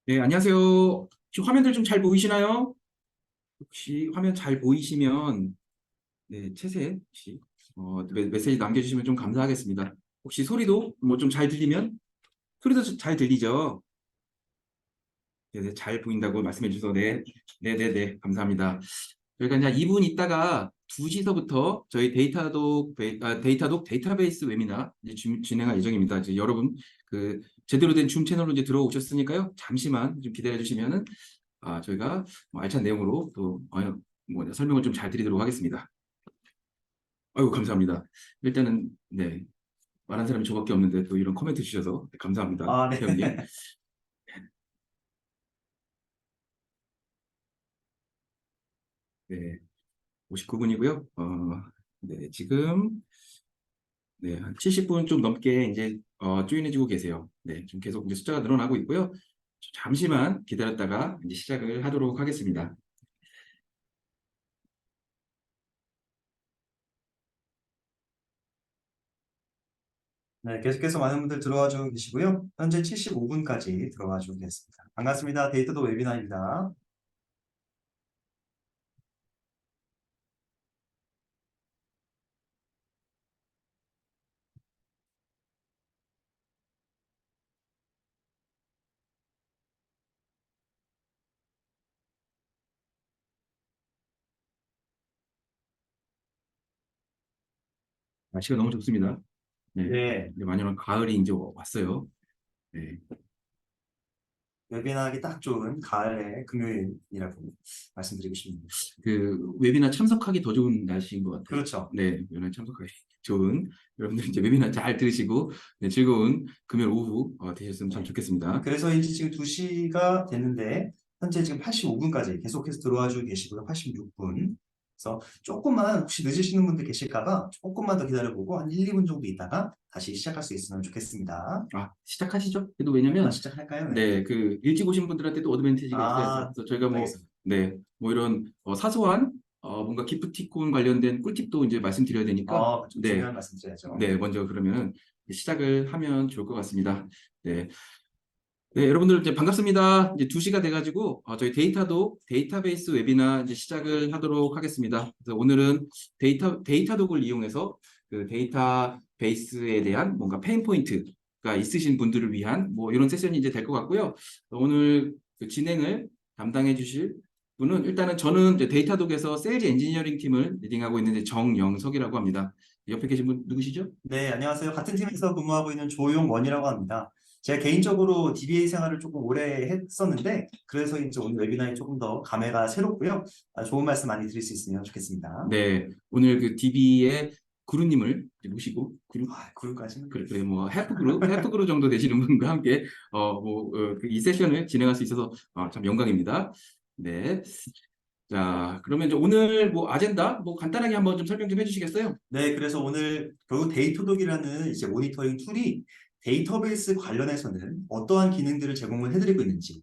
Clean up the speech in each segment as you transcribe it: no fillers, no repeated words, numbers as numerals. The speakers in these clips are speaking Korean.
네, 안녕하세요. 혹시 화면들 좀 잘 보이시나요? 혹시 화면 잘 보이시면, 네, 채세 혹시, 메시지 남겨주시면 좀 감사하겠습니다. 혹시 소리도 뭐 좀 잘 들리면? 소리도 잘 들리죠? 네, 잘 보인다고 말씀해 주셔서, 네, 네네네, 감사합니다. 저희가 이제 2분 있다가 2시서부터 저희 데이터독 데이터베이스 웨비나 이제 진행할 예정입니다. 이제 여러분, 제대로 된 줌 채널로 이제 들어오셨으니까요. 잠시만 좀 기다려 주시면은 저희가 뭐 알찬 내용으로 또 설명을 좀 잘 드리도록 하겠습니다. 아이고 감사합니다. 일단은 네 말한 사람이 저밖에 없는데 또 이런 코멘트 주셔서 감사합니다, 아, 네. 태영님. 네, 59분이고요. 네 지금 한 70분 좀 넘게 이제 조인해주고 계세요. 네, 좀 계속 이제 숫자가 늘어나고 있고요. 잠시만 기다렸다가 이제 시작을 하도록 하겠습니다. 네, 계속해서 많은 분들 들어와 주고 계시고요. 현재 75분까지 들어와 주고 계십니다. 반갑습니다. 데이터도 웨비나입니다. 날씨가 너무 좋습니다. 네, 네, 이제 만연한 가을이 이제 왔어요. 네. 웨비나 하기 딱 좋은 가을의 금요일이라고 말씀드리고 싶습니다. 웨비나 참석하기 더 좋은 날씨인 것 같아요. 그렇죠. 네, 웨비나 참석하기 좋은 여러분들 이제 웨비나 잘 들으시고 네, 즐거운 금요일 오후 되셨으면 참 네. 좋겠습니다. 그래서 이제 지금 2시가 됐는데 현재 지금 85분까지 계속해서 들어와 주고 계시고요. 86분. 그래서 조금만 혹시 늦으시는 분들 계실까 봐 조금만 더 기다려보고 한 1, 2분 정도 있다가 다시 시작할 수 있으면 좋겠습니다. 시작하시죠. 그래도 아, 왜냐면 시작할까요? 네. 네, 일찍 오신 분들한테도 어드밴티지가 있어야죠. 아, 그래서 저희가 알겠습니다. 뭐 이런 사소한 뭔가 기프티콘 관련된 꿀팁도 이제 말씀드려야 되니까 좀 네, 중요한 말씀 드려야죠. 네, 먼저 그러면은 시작을 하면 좋을 것 같습니다. 네. 네, 여러분들 이제 반갑습니다. 이제 2시가 돼가지고 저희 데이터베이스 웨비나 이제 시작을 하도록 하겠습니다. 그래서 오늘은 데이터독을 이용해서 그 데이터베이스에 대한 뭔가 페인 포인트가 있으신 분들을 위한 뭐 이런 세션이 이제 될 것 같고요. 오늘 그 진행을 담당해 주실 분은 일단은 저는 이제 데이터독에서 세일즈 엔지니어링 팀을 리딩하고 있는데 정영석이라고 합니다. 옆에 계신 분 누구시죠? 네, 안녕하세요. 같은 팀에서 근무하고 있는 조용원이라고 합니다. 제가 개인적으로 DBA 생활을 조금 오래 했었는데, 그래서 이제 오늘 웨비나에 조금 더 감회가 새롭고요. 좋은 말씀 많이 드릴 수 있으면 좋겠습니다. 네, 오늘 그 DB의 구루님을 모시고 그룹까지는. 뭐 헬프그룹 정도 되시는 분과 함께 이 세션을 진행할 수 있어서 참 영광입니다. 네, 자 그러면 이제 오늘 뭐 아젠다 뭐 간단하게 한번 좀 설명 좀 해주시겠어요? 네, 그래서 오늘 결국 데이터독이라는 이제 모니터링 툴이 데이터베이스 관련해서는 어떠한 기능들을 제공을 해드리고 있는지,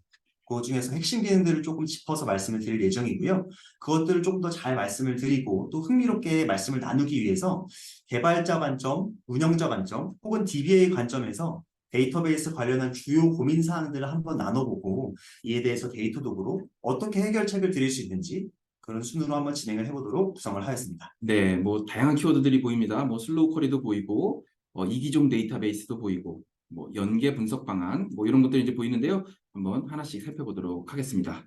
그 중에서 핵심 기능들을 조금 짚어서 말씀을 드릴 예정이고요. 그것들을 조금 더 잘 말씀을 드리고 또 흥미롭게 말씀을 나누기 위해서 개발자 관점, 운영자 관점, 혹은 DBA 관점에서 데이터베이스 관련한 주요 고민 사항들을 한번 나눠보고 이에 대해서 데이터독으로 어떻게 해결책을 드릴 수 있는지 그런 순으로 한번 진행을 해보도록 구성을 하였습니다. 네, 뭐 다양한 키워드들이 보입니다. 뭐 슬로우 쿼리도 보이고 이기종 데이터베이스도 보이고 뭐 연계 분석 방안 뭐 이런 것들이 이제 보이는데요. 한번 하나씩 살펴보도록 하겠습니다.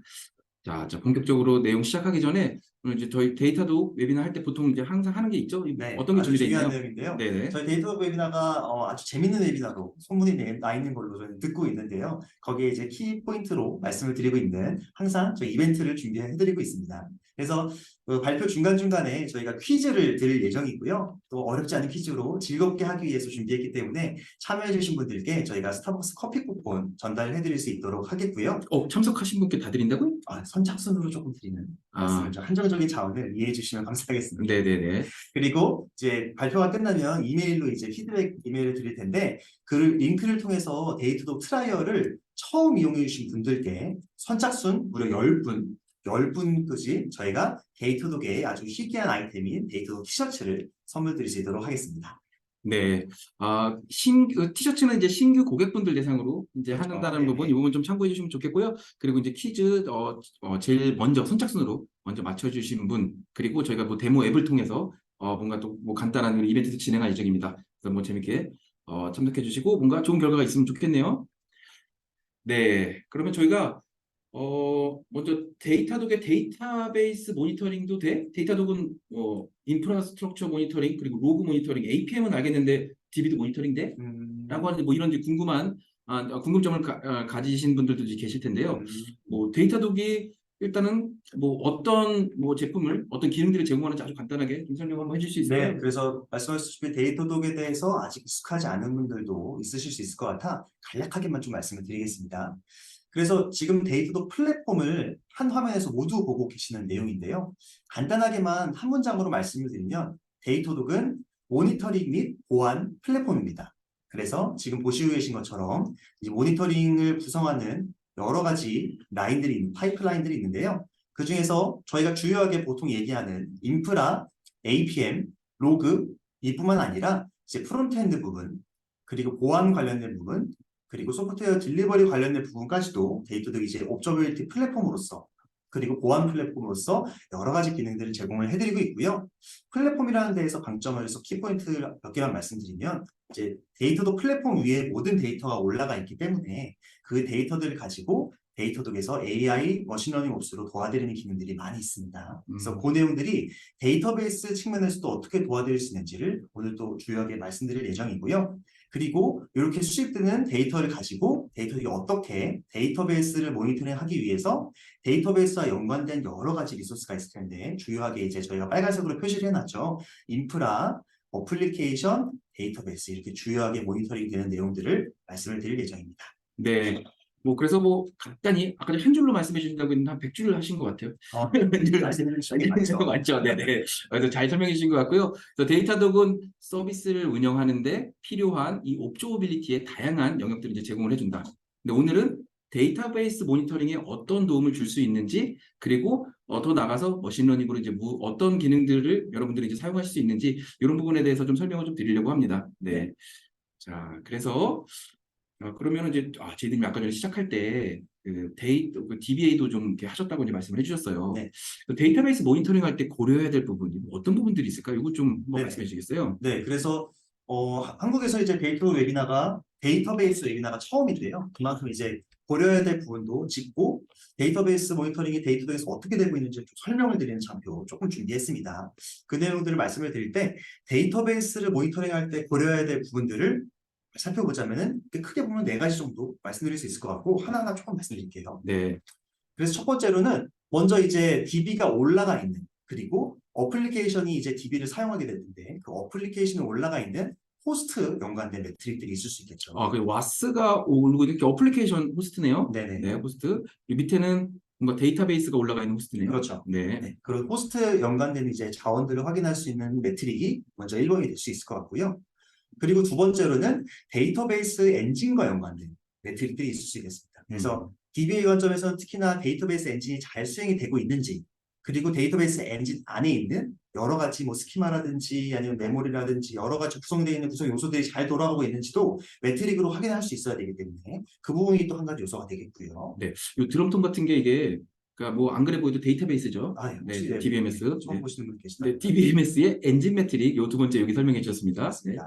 자, 본격적으로 내용 시작하기 전에 오늘 이제 저희 데이터도 웨비나 할 때 보통 이제 항상 하는 게 있죠? 네, 어떤 게 아주 준비되어 중요한 있나요? 내용인데요. 네네. 저희 데이터 웨비나가 아주 재밌는 웨비나로 소문이 나 있는 걸로 저는 듣고 있는데요. 거기에 이제 키 포인트로 말씀을 드리고 있는 항상 저희 이벤트를 준비해드리고 있습니다. 그래서 그 발표 중간중간에 저희가 퀴즈를 드릴 예정이고요. 또 어렵지 않은 퀴즈로 즐겁게 하기 위해서 준비했기 때문에 참여해주신 분들께 저희가 스타벅스 커피 쿠폰 전달해드릴 수 있도록 하겠고요. 참석하신 분께 다 드린다고요? 선착순으로 조금 드리는 말씀을 아, 좀 한정적인 자원을 이해해 주시면 감사하겠습니다. 네네네. 그리고 이제 발표가 끝나면 이메일로 이제 피드백 이메일을 드릴 텐데 그 링크를 통해서 데이터독 트라이얼을 처음 이용해 주신 분들께 선착순 무려 10분, 10분까지 저희가 데이터독의 아주 희귀한 아이템인 데이터독 티셔츠를 선물 드릴 수 있도록 하겠습니다. 네. 티셔츠는 이제 신규 고객분들 대상으로 이제 한다는 네네. 부분, 이 부분 좀 참고해 주시면 좋겠고요. 그리고 이제 퀴즈, 제일 먼저 선착순으로 먼저 맞춰주신 분, 그리고 저희가 뭐 데모 앱을 통해서, 뭔가 또 뭐 간단한 이벤트도 진행할 예정입니다. 그래서 뭐 재밌게, 참석해 주시고, 뭔가 좋은 결과가 있으면 좋겠네요. 네. 그러면 저희가 먼저 데이터독의 데이터베이스 모니터링도 돼? 데이터독은 인프라스트럭처 모니터링 그리고 로그 모니터링, APM은 알겠는데 DB도 모니터링 돼? 라고 하는데 뭐 이런 이제 궁금점을 가지신 분들도 이제 계실 텐데요. 음, 뭐 데이터독이 일단은 뭐 어떤 뭐 제품을 어떤 기능들을 제공하는지 아주 간단하게 좀 설명 한번 해줄 수 네, 있을까요? 그래서 말씀하셨다시피 데이터독에 대해서 아직 익숙하지 않은 분들도 있으실 수 있을 것 같아 간략하게만 좀 말씀을 드리겠습니다. 그래서 지금 데이터독 플랫폼을 한 화면에서 모두 보고 계시는 내용인데요. 간단하게만 한 문장으로 말씀을 드리면 데이터독은 모니터링 및 보안 플랫폼입니다. 그래서 지금 보시고 계신 것처럼 이 모니터링을 구성하는 여러 가지 파이프라인들이 있는데요. 그 중에서 저희가 주요하게 보통 얘기하는 인프라, APM, 로그 이뿐만 아니라 이제 프론트엔드 부분, 그리고 보안 관련된 부분, 그리고 소프트웨어 딜리버리 관련된 부분까지도 데이터들이 이제 옵저빌리티 플랫폼으로서 그리고 보안 플랫폼으로서 여러 가지 기능들을 제공을 해드리고 있고요. 플랫폼이라는 데에서 강점을 해서 키포인트 몇 개만 말씀드리면 이제 데이터도 플랫폼 위에 모든 데이터가 올라가 있기 때문에 그 데이터들을 가지고 데이터독에서 AI, 머신러닝 옵스로 도와드리는 기능들이 많이 있습니다. 그래서 음. 그 내용들이 데이터베이스 측면에서도 어떻게 도와드릴 수 있는지를 오늘 또 주요하게 말씀드릴 예정이고요. 그리고 이렇게 수집되는 데이터를 가지고 데이터들이 어떻게 데이터베이스를 모니터링하기 위해서 데이터베이스와 연관된 여러 가지 리소스가 있을 텐데 주요하게 이제 저희가 빨간색으로 표시를 해놨죠. 인프라, 어플리케이션, 데이터베이스 이렇게 주요하게 모니터링 되는 내용들을 말씀을 드릴 예정입니다. 네. 뭐 그래서 뭐 간단히 아까 한 줄로 말씀해 주신다고 했는데 한 100줄을 하신 것 같아요. 한 줄로 말씀해 주신 게 맞죠? 맞죠? 네네. 그래서 잘 설명해 주신 것 같고요. 그래서 데이터독은 서비스를 운영하는데 필요한 이 옵저버빌리티의 다양한 영역들을 이제 제공을 해준다. 근데 오늘은 데이터베이스 모니터링에 어떤 도움을 줄 수 있는지, 그리고 더 나가서 머신러닝으로 이제 어떤 기능들을 여러분들이 이제 사용하실 수 있는지 이런 부분에 대해서 좀 설명을 좀 드리려고 합니다. 네. 자, 그래서 그러면 이제 저희들이 아까 전에 시작할 때 그 DBA도 좀 이렇게 하셨다고 이제 말씀을 해주셨어요. 네. 그 데이터베이스 모니터링 할 때 고려해야 될 부분이 뭐 어떤 부분들이 있을까요? 이거 좀 한번 네. 말씀해 주시겠어요? 네, 그래서 한국에서 이제 데이터베이스 웨비나가 처음인데요. 그만큼 이제 고려해야 될 부분도 짚고 데이터베이스 모니터링이 데이터베이스에서 어떻게 되고 있는지 좀 설명을 드리는 장표 조금 준비했습니다. 그 내용들을 말씀을 드릴 때 데이터베이스를 모니터링할 때 고려해야 될 부분들을 살펴보자면은 크게 보면 네 가지 정도 말씀드릴 수 있을 것 같고 하나하나 조금 말씀드릴게요. 네. 그래서 첫 번째로는 먼저 이제 DB가 올라가 있는 그리고 어플리케이션이 이제 DB를 사용하게 되는데 그 어플리케이션에 올라가 있는 호스트 연관된 매트릭들이 있을 수 있겠죠. 그 와스가 오르고 이렇게 어플리케이션 호스트네요. 네네. 네, 호스트. 이 밑에는 뭔가 데이터베이스가 올라가 있는 호스트네요. 그렇죠. 네. 네. 그런 호스트 연관된 이제 자원들을 확인할 수 있는 매트릭이 먼저 1번이 될 수 있을 것 같고요. 그리고 두 번째로는 데이터베이스 엔진과 연관된 매트릭들이 있을 수 있겠습니다. 그래서 DBA 관점에서는 특히나 데이터베이스 엔진이 잘 수행이 되고 있는지 그리고 데이터베이스 엔진 안에 있는 여러 가지 뭐 스키마라든지 아니면 메모리라든지 여러 가지 구성되어 있는 구성 요소들이 잘 돌아가고 있는지도 매트릭으로 확인할 수 있어야 되기 때문에 그 부분이 또 한 가지 요소가 되겠고요. 네. 이 드럼통 같은 게 이게 그러니까 뭐 안 그래 보여도 데이터베이스죠. 아, 예. 네, 혹시 DBMS. 처음 네. 보시는 분 네, 계시나요? DBMS의 엔진 매트릭 요 두 번째 여기 설명해 주셨습니다. 네. 맞습니다.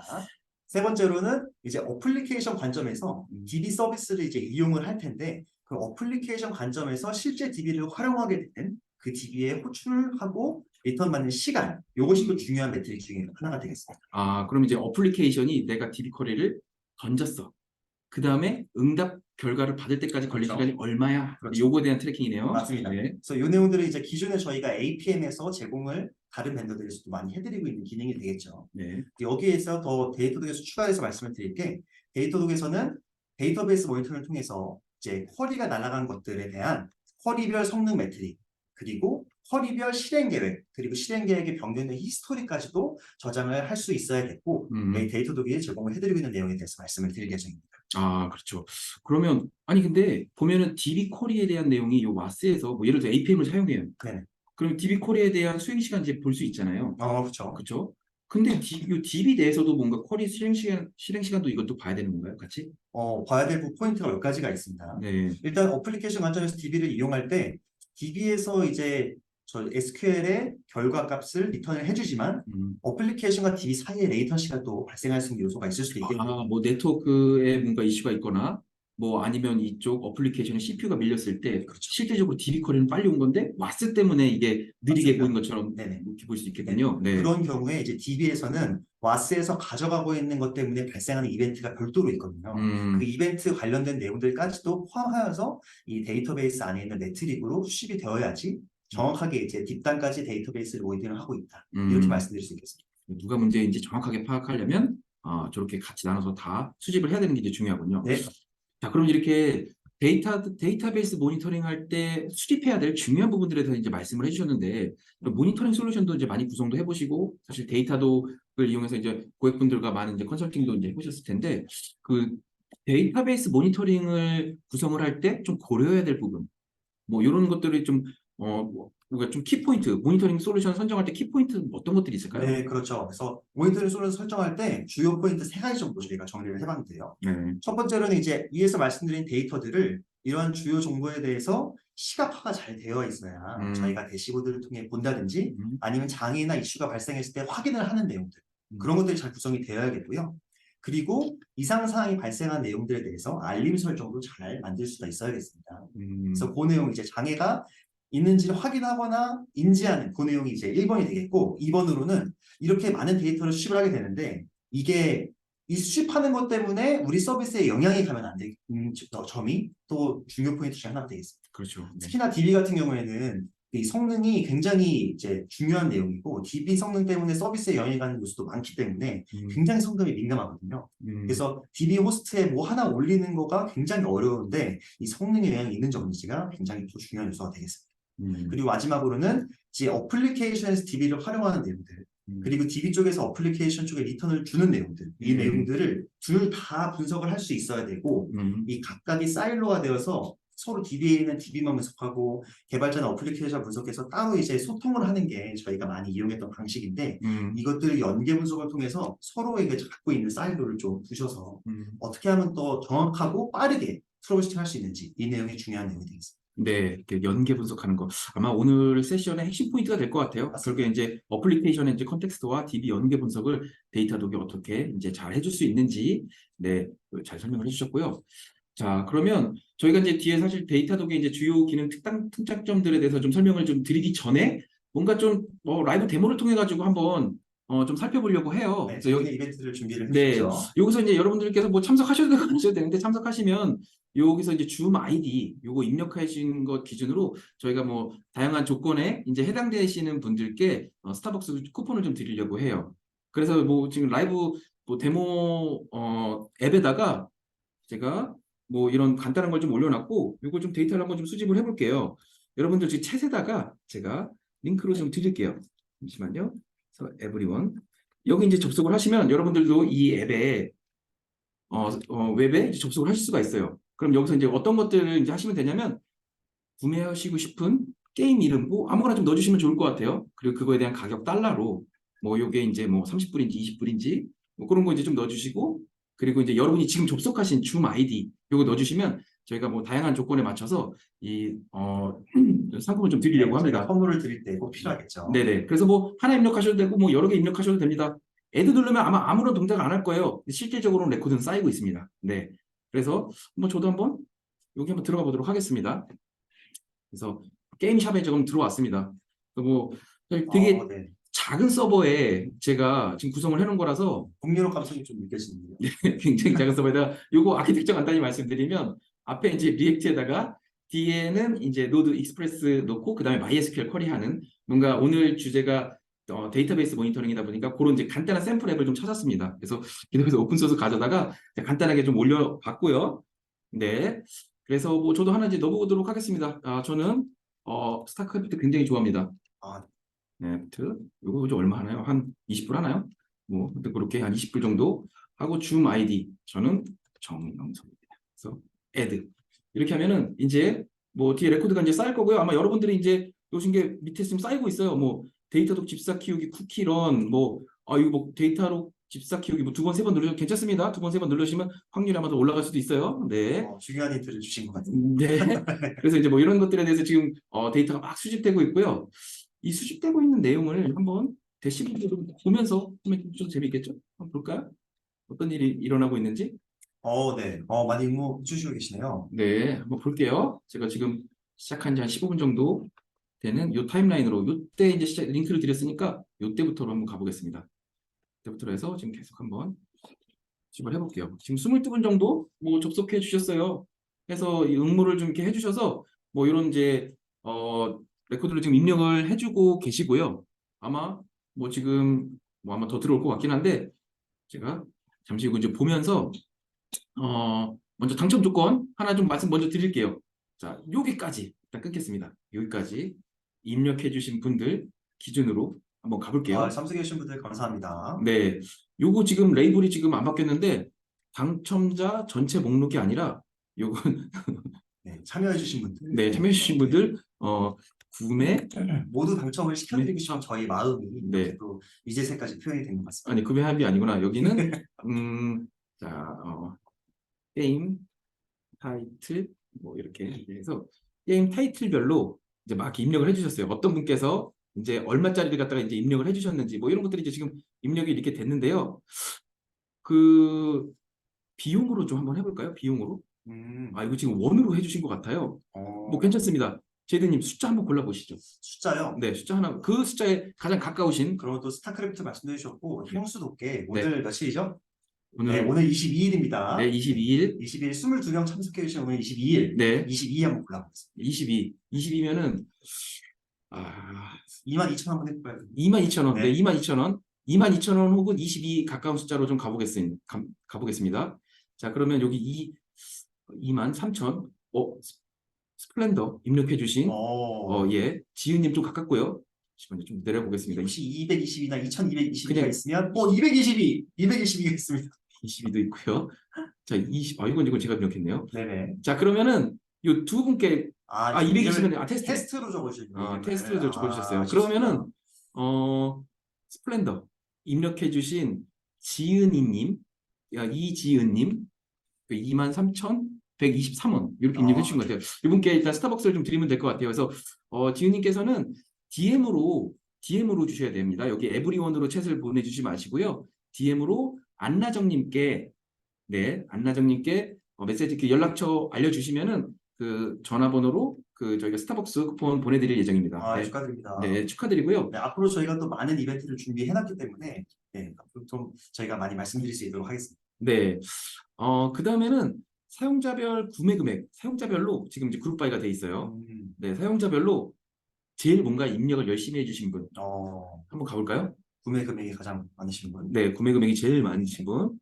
세 번째로는 이제 어플리케이션 관점에서 DB 서비스를 이제 이용을 할 텐데 그 어플리케이션 관점에서 실제 DB를 활용하게 되는 그 DB에 호출하고 리턴받는 시간 이것이 또 중요한 매트릭 중에 하나가 되겠습니다. 그럼 이제 어플리케이션이 내가 DB 쿼리를 던졌어. 그 다음에 응답 결과를 받을 때까지 걸린 그렇죠. 시간이 얼마야? 그렇죠. 요거에 대한 트래킹이네요. 맞습니다. 네. 그래서 이 내용들은 이제 기존에 저희가 APM에서 제공을 다른 벤더들에서도 많이 해드리고 있는 기능이 되겠죠. 네. 여기에서 더 데이터독에서 추가해서 말씀을 드릴 게 데이터독에서는 데이터베이스 모니터링을 통해서 이제 쿼리가 날아간 것들에 대한 쿼리별 성능 매트릭 그리고 쿼리별 실행 계획 그리고 실행 계획의 변경된 히스토리까지도 저장을 할 수 있어야겠고 데이터독이 제공을 해드리고 있는 내용에 대해서 말씀을 드릴 예정입니다. 그렇죠. 그러면 아니 근데 보면은 DB 쿼리에 대한 내용이 요 와스에서 뭐 예를 들어 APM을 사용해요. 네. 그럼 DB 쿼리에 대한 수행 시간 이제 볼 수 있잖아요. 그렇죠. 그렇죠? 근데 이 DB 내에서도 뭔가 쿼리 실행 시간도 이것도 봐야 되는 건가요? 같이? 봐야 될 포인트가 몇 가지가 있습니다. 네. 일단 어플리케이션 관점에서 DB를 이용할 때 DB에서 이제 저 SQL의 결과 값을 리턴을 해주지만 어플리케이션과 DB 사이에 레이턴시가 또 발생할 수 있는 요소가 있을 수도 있겠네요. 뭐 네트워크에 뭔가 이슈가 있거나 뭐 아니면 이쪽 어플리케이션에 CPU가 밀렸을 때 그렇죠. 실질적으로 DB 쿼리는 빨리 온 건데 왔을 때문에 이게 느리게 맞습니다. 보인 것처럼 네네. 이렇게 볼 수 있겠군요. 네. 그런 경우에 이제 DB에서는 WAS에서 가져가고 있는 것 때문에 발생하는 이벤트가 별도로 있거든요. 그 이벤트 관련된 내용들까지도 포함하여서 이 데이터베이스 안에 있는 매트릭으로 수집이 되어야지 정확하게 이제 뒷단까지 데이터베이스를 모니터링을 하고 있다. 이렇게 말씀드릴 수 있겠습니다. 누가 문제인지 정확하게 파악하려면 저렇게 같이 나눠서 다 수집을 해야 되는 게 이제 중요하군요. 네. 자, 그럼 이렇게 데이터베이스 모니터링 할 때 수집해야 될 중요한 부분들에 대해서 이제 말씀을 해주셨는데, 모니터링 솔루션도 이제 많이 구성도 해보시고, 사실 데이터도를 이용해서 이제 고객분들과 많은 이제 컨설팅도 이제 해보셨을 텐데, 그 데이터베이스 모니터링을 구성을 할 때 좀 고려해야 될 부분, 뭐 이런 것들이 좀, 우리가 좀 키포인트, 모니터링 솔루션 선정할 때 키포인트 어떤 것들이 있을까요? 네, 그렇죠. 그래서 모니터링 솔루션 설정할 때 주요 포인트 세 가지 정도 저희가 정리를 해봤는데요. 네. 첫 번째로는 이제 위에서 말씀드린 데이터들을 이러한 주요 정보에 대해서 시각화가 잘 되어 있어야 저희가 대시보드를 통해 본다든지 아니면 장애나 이슈가 발생했을 때 확인을 하는 내용들, 그런 것들이 잘 구성이 되어야겠고요. 그리고 이상 사항이 발생한 내용들에 대해서 알림 설정도 잘 만들 수가 있어야겠습니다. 그래서 그 내용 이제 장애가 있는지를 확인하거나 인지하는 그 내용이 이제 1번이 되겠고, 2번으로는 이렇게 많은 데이터를 수집을 하게 되는데 이게 이 수집하는 것 때문에 우리 서비스에 영향이 가면 안 되는 점이 또 중요 포인트 중 하나가 되겠습니다. 그렇죠. 네. 특히나 DB 같은 경우에는 이 성능이 굉장히 이제 중요한 내용이고 DB 성능 때문에 서비스에 영향이 가는 요소도 많기 때문에 굉장히 성능이 민감하거든요. 그래서 DB 호스트에 뭐 하나 올리는 거가 굉장히 어려운데 이 성능에 영향이 있는 점인지가 굉장히 또 중요한 요소가 되겠습니다. 그리고 마지막으로는 이제 어플리케이션에서 DB를 활용하는 내용들, 그리고 DB 쪽에서 어플리케이션 쪽에 리턴을 주는 내용들, 이 내용들을 둘 다 분석을 할 수 있어야 되고, 이 각각이 사일로가 되어서 서로 DB에 있는 DB만 분석하고 개발자나 어플리케이션 분석해서 따로 이제 소통을 하는 게 저희가 많이 이용했던 방식인데, 이것들 연계 분석을 통해서 서로에게 갖고 있는 사일로를 좀 두셔서 어떻게 하면 더 정확하고 빠르게 트러블슈팅 할 수 있는지, 이 내용이 중요한 내용이 되겠습니다. 네, 이렇게 연계 분석하는 거 아마 오늘 세션의 핵심 포인트가 될 것 같아요. 결국에 이제 어플리케이션의 이제 컨텍스트와 DB 연계 분석을 데이터독이 어떻게 이제 잘 해줄 수 있는지 네, 잘 설명을 해주셨고요. 자, 그러면 저희가 이제 뒤에 사실 데이터독의 이제 주요 기능 특장점들에 대해서 좀 설명을 좀 드리기 전에 뭔가 좀 라이브 데모를 통해 가지고 한번 좀 살펴보려고 해요. 네, 그래서 여기 이벤트를 준비를 네, 해주죠. 여기서 이제 여러분들께서 뭐 참석하셔도 되는데 참석하시면 여기서 이제 줌 아이디 요거 입력하신 것 기준으로 저희가 뭐 다양한 조건에 이제 해당되시는 분들께 스타벅스 쿠폰을 좀 드리려고 해요. 그래서 뭐 지금 라이브 뭐 데모 앱에다가 제가 뭐 이런 간단한 걸 좀 올려놨고 요거 좀 데이터를 한번 좀 수집을 해볼게요. 여러분들 지금 챗에다가 제가 링크로 좀 드릴게요. 잠시만요. 그래서 에브리원 여기 이제 접속을 하시면 여러분들도 이 앱에 웹에 이제 접속을 하실 수가 있어요. 그럼 여기서 이제 어떤 것들을 이제 하시면 되냐면 구매하시고 싶은 게임 이름 뭐 아무거나 좀 넣어주시면 좋을 것 같아요. 그리고 그거에 대한 가격 달러로 뭐 요게 이제 뭐 30불인지 20불인지 뭐 그런 거 이제 좀 넣어주시고 그리고 이제 여러분이 지금 접속하신 줌 아이디 요거 넣어주시면 저희가 뭐 다양한 조건에 맞춰서 이 상품을 좀 드리려고 합니다. 선물을 드릴 때 꼭 필요하겠죠. 네네. 그래서 뭐 하나 입력하셔도 되고 뭐 여러 개 입력하셔도 됩니다. 애드 누르면 아마 아무런 동작 안 할 거예요. 실질적으로는 레코드는 쌓이고 있습니다. 네. 그래서 뭐 저도 한번 여기 한번 들어가 보도록 하겠습니다. 그래서 게임샵에 지금 들어왔습니다. 뭐 되게 네. 작은 서버에 제가 지금 구성을 해놓은 거라서 공유로 감성이 좀 느껴지는데요. 굉장히 작은 서버에다가 요거 아키텍처 간단히 말씀드리면 앞에 이제 리액트에다가 뒤에는 이제 노드 익스프레스 놓고 그 다음에 MySQL 쿼리하는 뭔가 오늘 주제가 데이터베이스 모니터링이다 보니까 그런 이제 간단한 샘플 앱을 좀 찾았습니다. 그래서 기도에서 오픈소스 가져다가 간단하게 좀 올려봤고요. 네. 그래서 뭐 저도 하나 이제 넣어보도록 하겠습니다. 저는 스타크래프트 굉장히 좋아합니다. 네, 요거 좀 얼마 하나요? 한 20불 하나요? 뭐 그렇게 한 20불 정도 하고 줌 아이디 저는 정영석입니다. 그래서 add 이렇게 하면은 이제 뭐 뒤에 레코드가 이제 쌓일 거고요. 아마 여러분들이 이제 요즘 게 밑에 지금 쌓이고 있어요. 뭐 데이터독 집사 키우기 쿠키런 뭐 이거 뭐 데이터로 집사 키우기 뭐 두 번, 세 번 누르셔도 괜찮습니다. 두 번, 세 번 누르시면 확률이 아마 더 올라갈 수도 있어요. 네. 중요한 힌트를 주신 것 같아요. 네. 그래서 이제 뭐 이런 것들에 대해서 지금 데이터가 막 수집되고 있고요. 이 수집되고 있는 내용을 한번 대시보드로 보면서 보면 좀 재미있겠죠? 한번 볼까요? 어떤 일이 일어나고 있는지? 네. 많이 응모 주시고 계시네요. 네, 한번 볼게요. 제가 지금 시작한 지 한 15분 정도 되는 요 타임라인으로 요때 이제 링크를 드렸으니까 요때부터로 한번 가보겠습니다. 그때부터 해서 지금 계속 한번 집을 해볼게요. 지금 22분 정도 뭐 접속해 주셨어요. 해서 이 응모를 좀 이렇게 해주셔서 뭐 이런 이제 레코드를 지금 입력을 해주고 계시고요. 아마 뭐 지금 뭐 아마 더 들어올 것 같긴 한데 제가 잠시 후 이제 보면서 먼저 당첨 조건 하나 좀 말씀 먼저 드릴게요. 자, 여기까지 일단 끊겠습니다. 여기까지 입력해 주신 분들 기준으로 한번 가볼게요. 참석해 주신 분들 감사합니다. 네, 요거 지금 레이블이 지금 안 바뀌었는데 당첨자 전체 목록이 아니라 요건 네, 참여해 주신 분들. 네, 참여해 주신 분들 구매 모두 당첨을 시켜드리고 싶은 저희 마음이 네. 이렇게 또 이제세까지 표현이 된 것 같습니다. 아니 구매 합의 아니구나. 여기는 자, 게임 타이틀 뭐 이렇게 해서 게임 타이틀별로 이제 막 입력을 해주셨어요. 어떤 분께서 이제 얼마짜리를 갖다가 이제 입력을 해주셨는지 뭐 이런 것들이 이제 지금 입력이 이렇게 됐는데요. 그 비용으로 좀 한번 해볼까요? 비용으로? 이거 지금 원으로 해주신 것 같아요. 뭐 괜찮습니다. 제드님 숫자 한번 골라보시죠. 숫자요? 네, 숫자 하나. 그 숫자에 가장 가까우신. 그럼 또 스타크래프트 말씀해 주셨고 네. 향수 높게 네. 오늘 며칠이죠? 오늘 네, 오늘 22일입니다. 네, 22일. 22일 22명 참석해 주신 오늘 22일. 네, 22 한번 골라보겠습니다. 22. 22면은 22,000 한번 해볼까요? 22,000원. 네. 네, 22,000원. 22,000원 혹은 22 가까운 숫자로 좀 가보겠습니다. 자, 그러면 여기 23,000. 스플렌더 입력해 주신 예, 지은님 좀 가깝고요. 잠시만요, 좀 내려보겠습니다. 혹시 220이나 2222가 그냥- 있으면 222가 있습니다. 22도 있고요. 자, 이건 제가 입력했네요. 네네. 자, 그러면은 이 두 분께 220은 테스트. 테스트로 적어주셨네요. 테스트로 적어주셨어요. 그러면은 스플렌더 입력해 주신 지은이님, 이지은님 23,123원 이렇게 입력해 주신 것 같아요. 이분께 일단 스타벅스를 좀 드리면 될 것 같아요. 그래서 지은님께서는 DM으로 주셔야 됩니다. 여기 에브리원으로 챗을 보내주지 마시고요. DM으로 안나정님께 메시지 이렇게 연락처 알려주시면은 그 전화번호로 저희가 스타벅스 쿠폰 보내드릴 예정입니다. 네. 축하드립니다. 네, 축하드리고요. 네, 앞으로 저희가 또 많은 이벤트를 준비해놨기 때문에 앞으로 좀 저희가 많이 말씀드릴 수 있도록 하겠습니다. 네. 그 다음에는 사용자별 구매 금액, 사용자별로 지금 이제 그룹 바이가 돼 있어요. 네, 사용자별로 제일 뭔가 입력을 열심히 해주신 분. 한번 가볼까요? 구매 금액이 가장 많으신 분. 네, 구매 금액이 제일 많으신 분.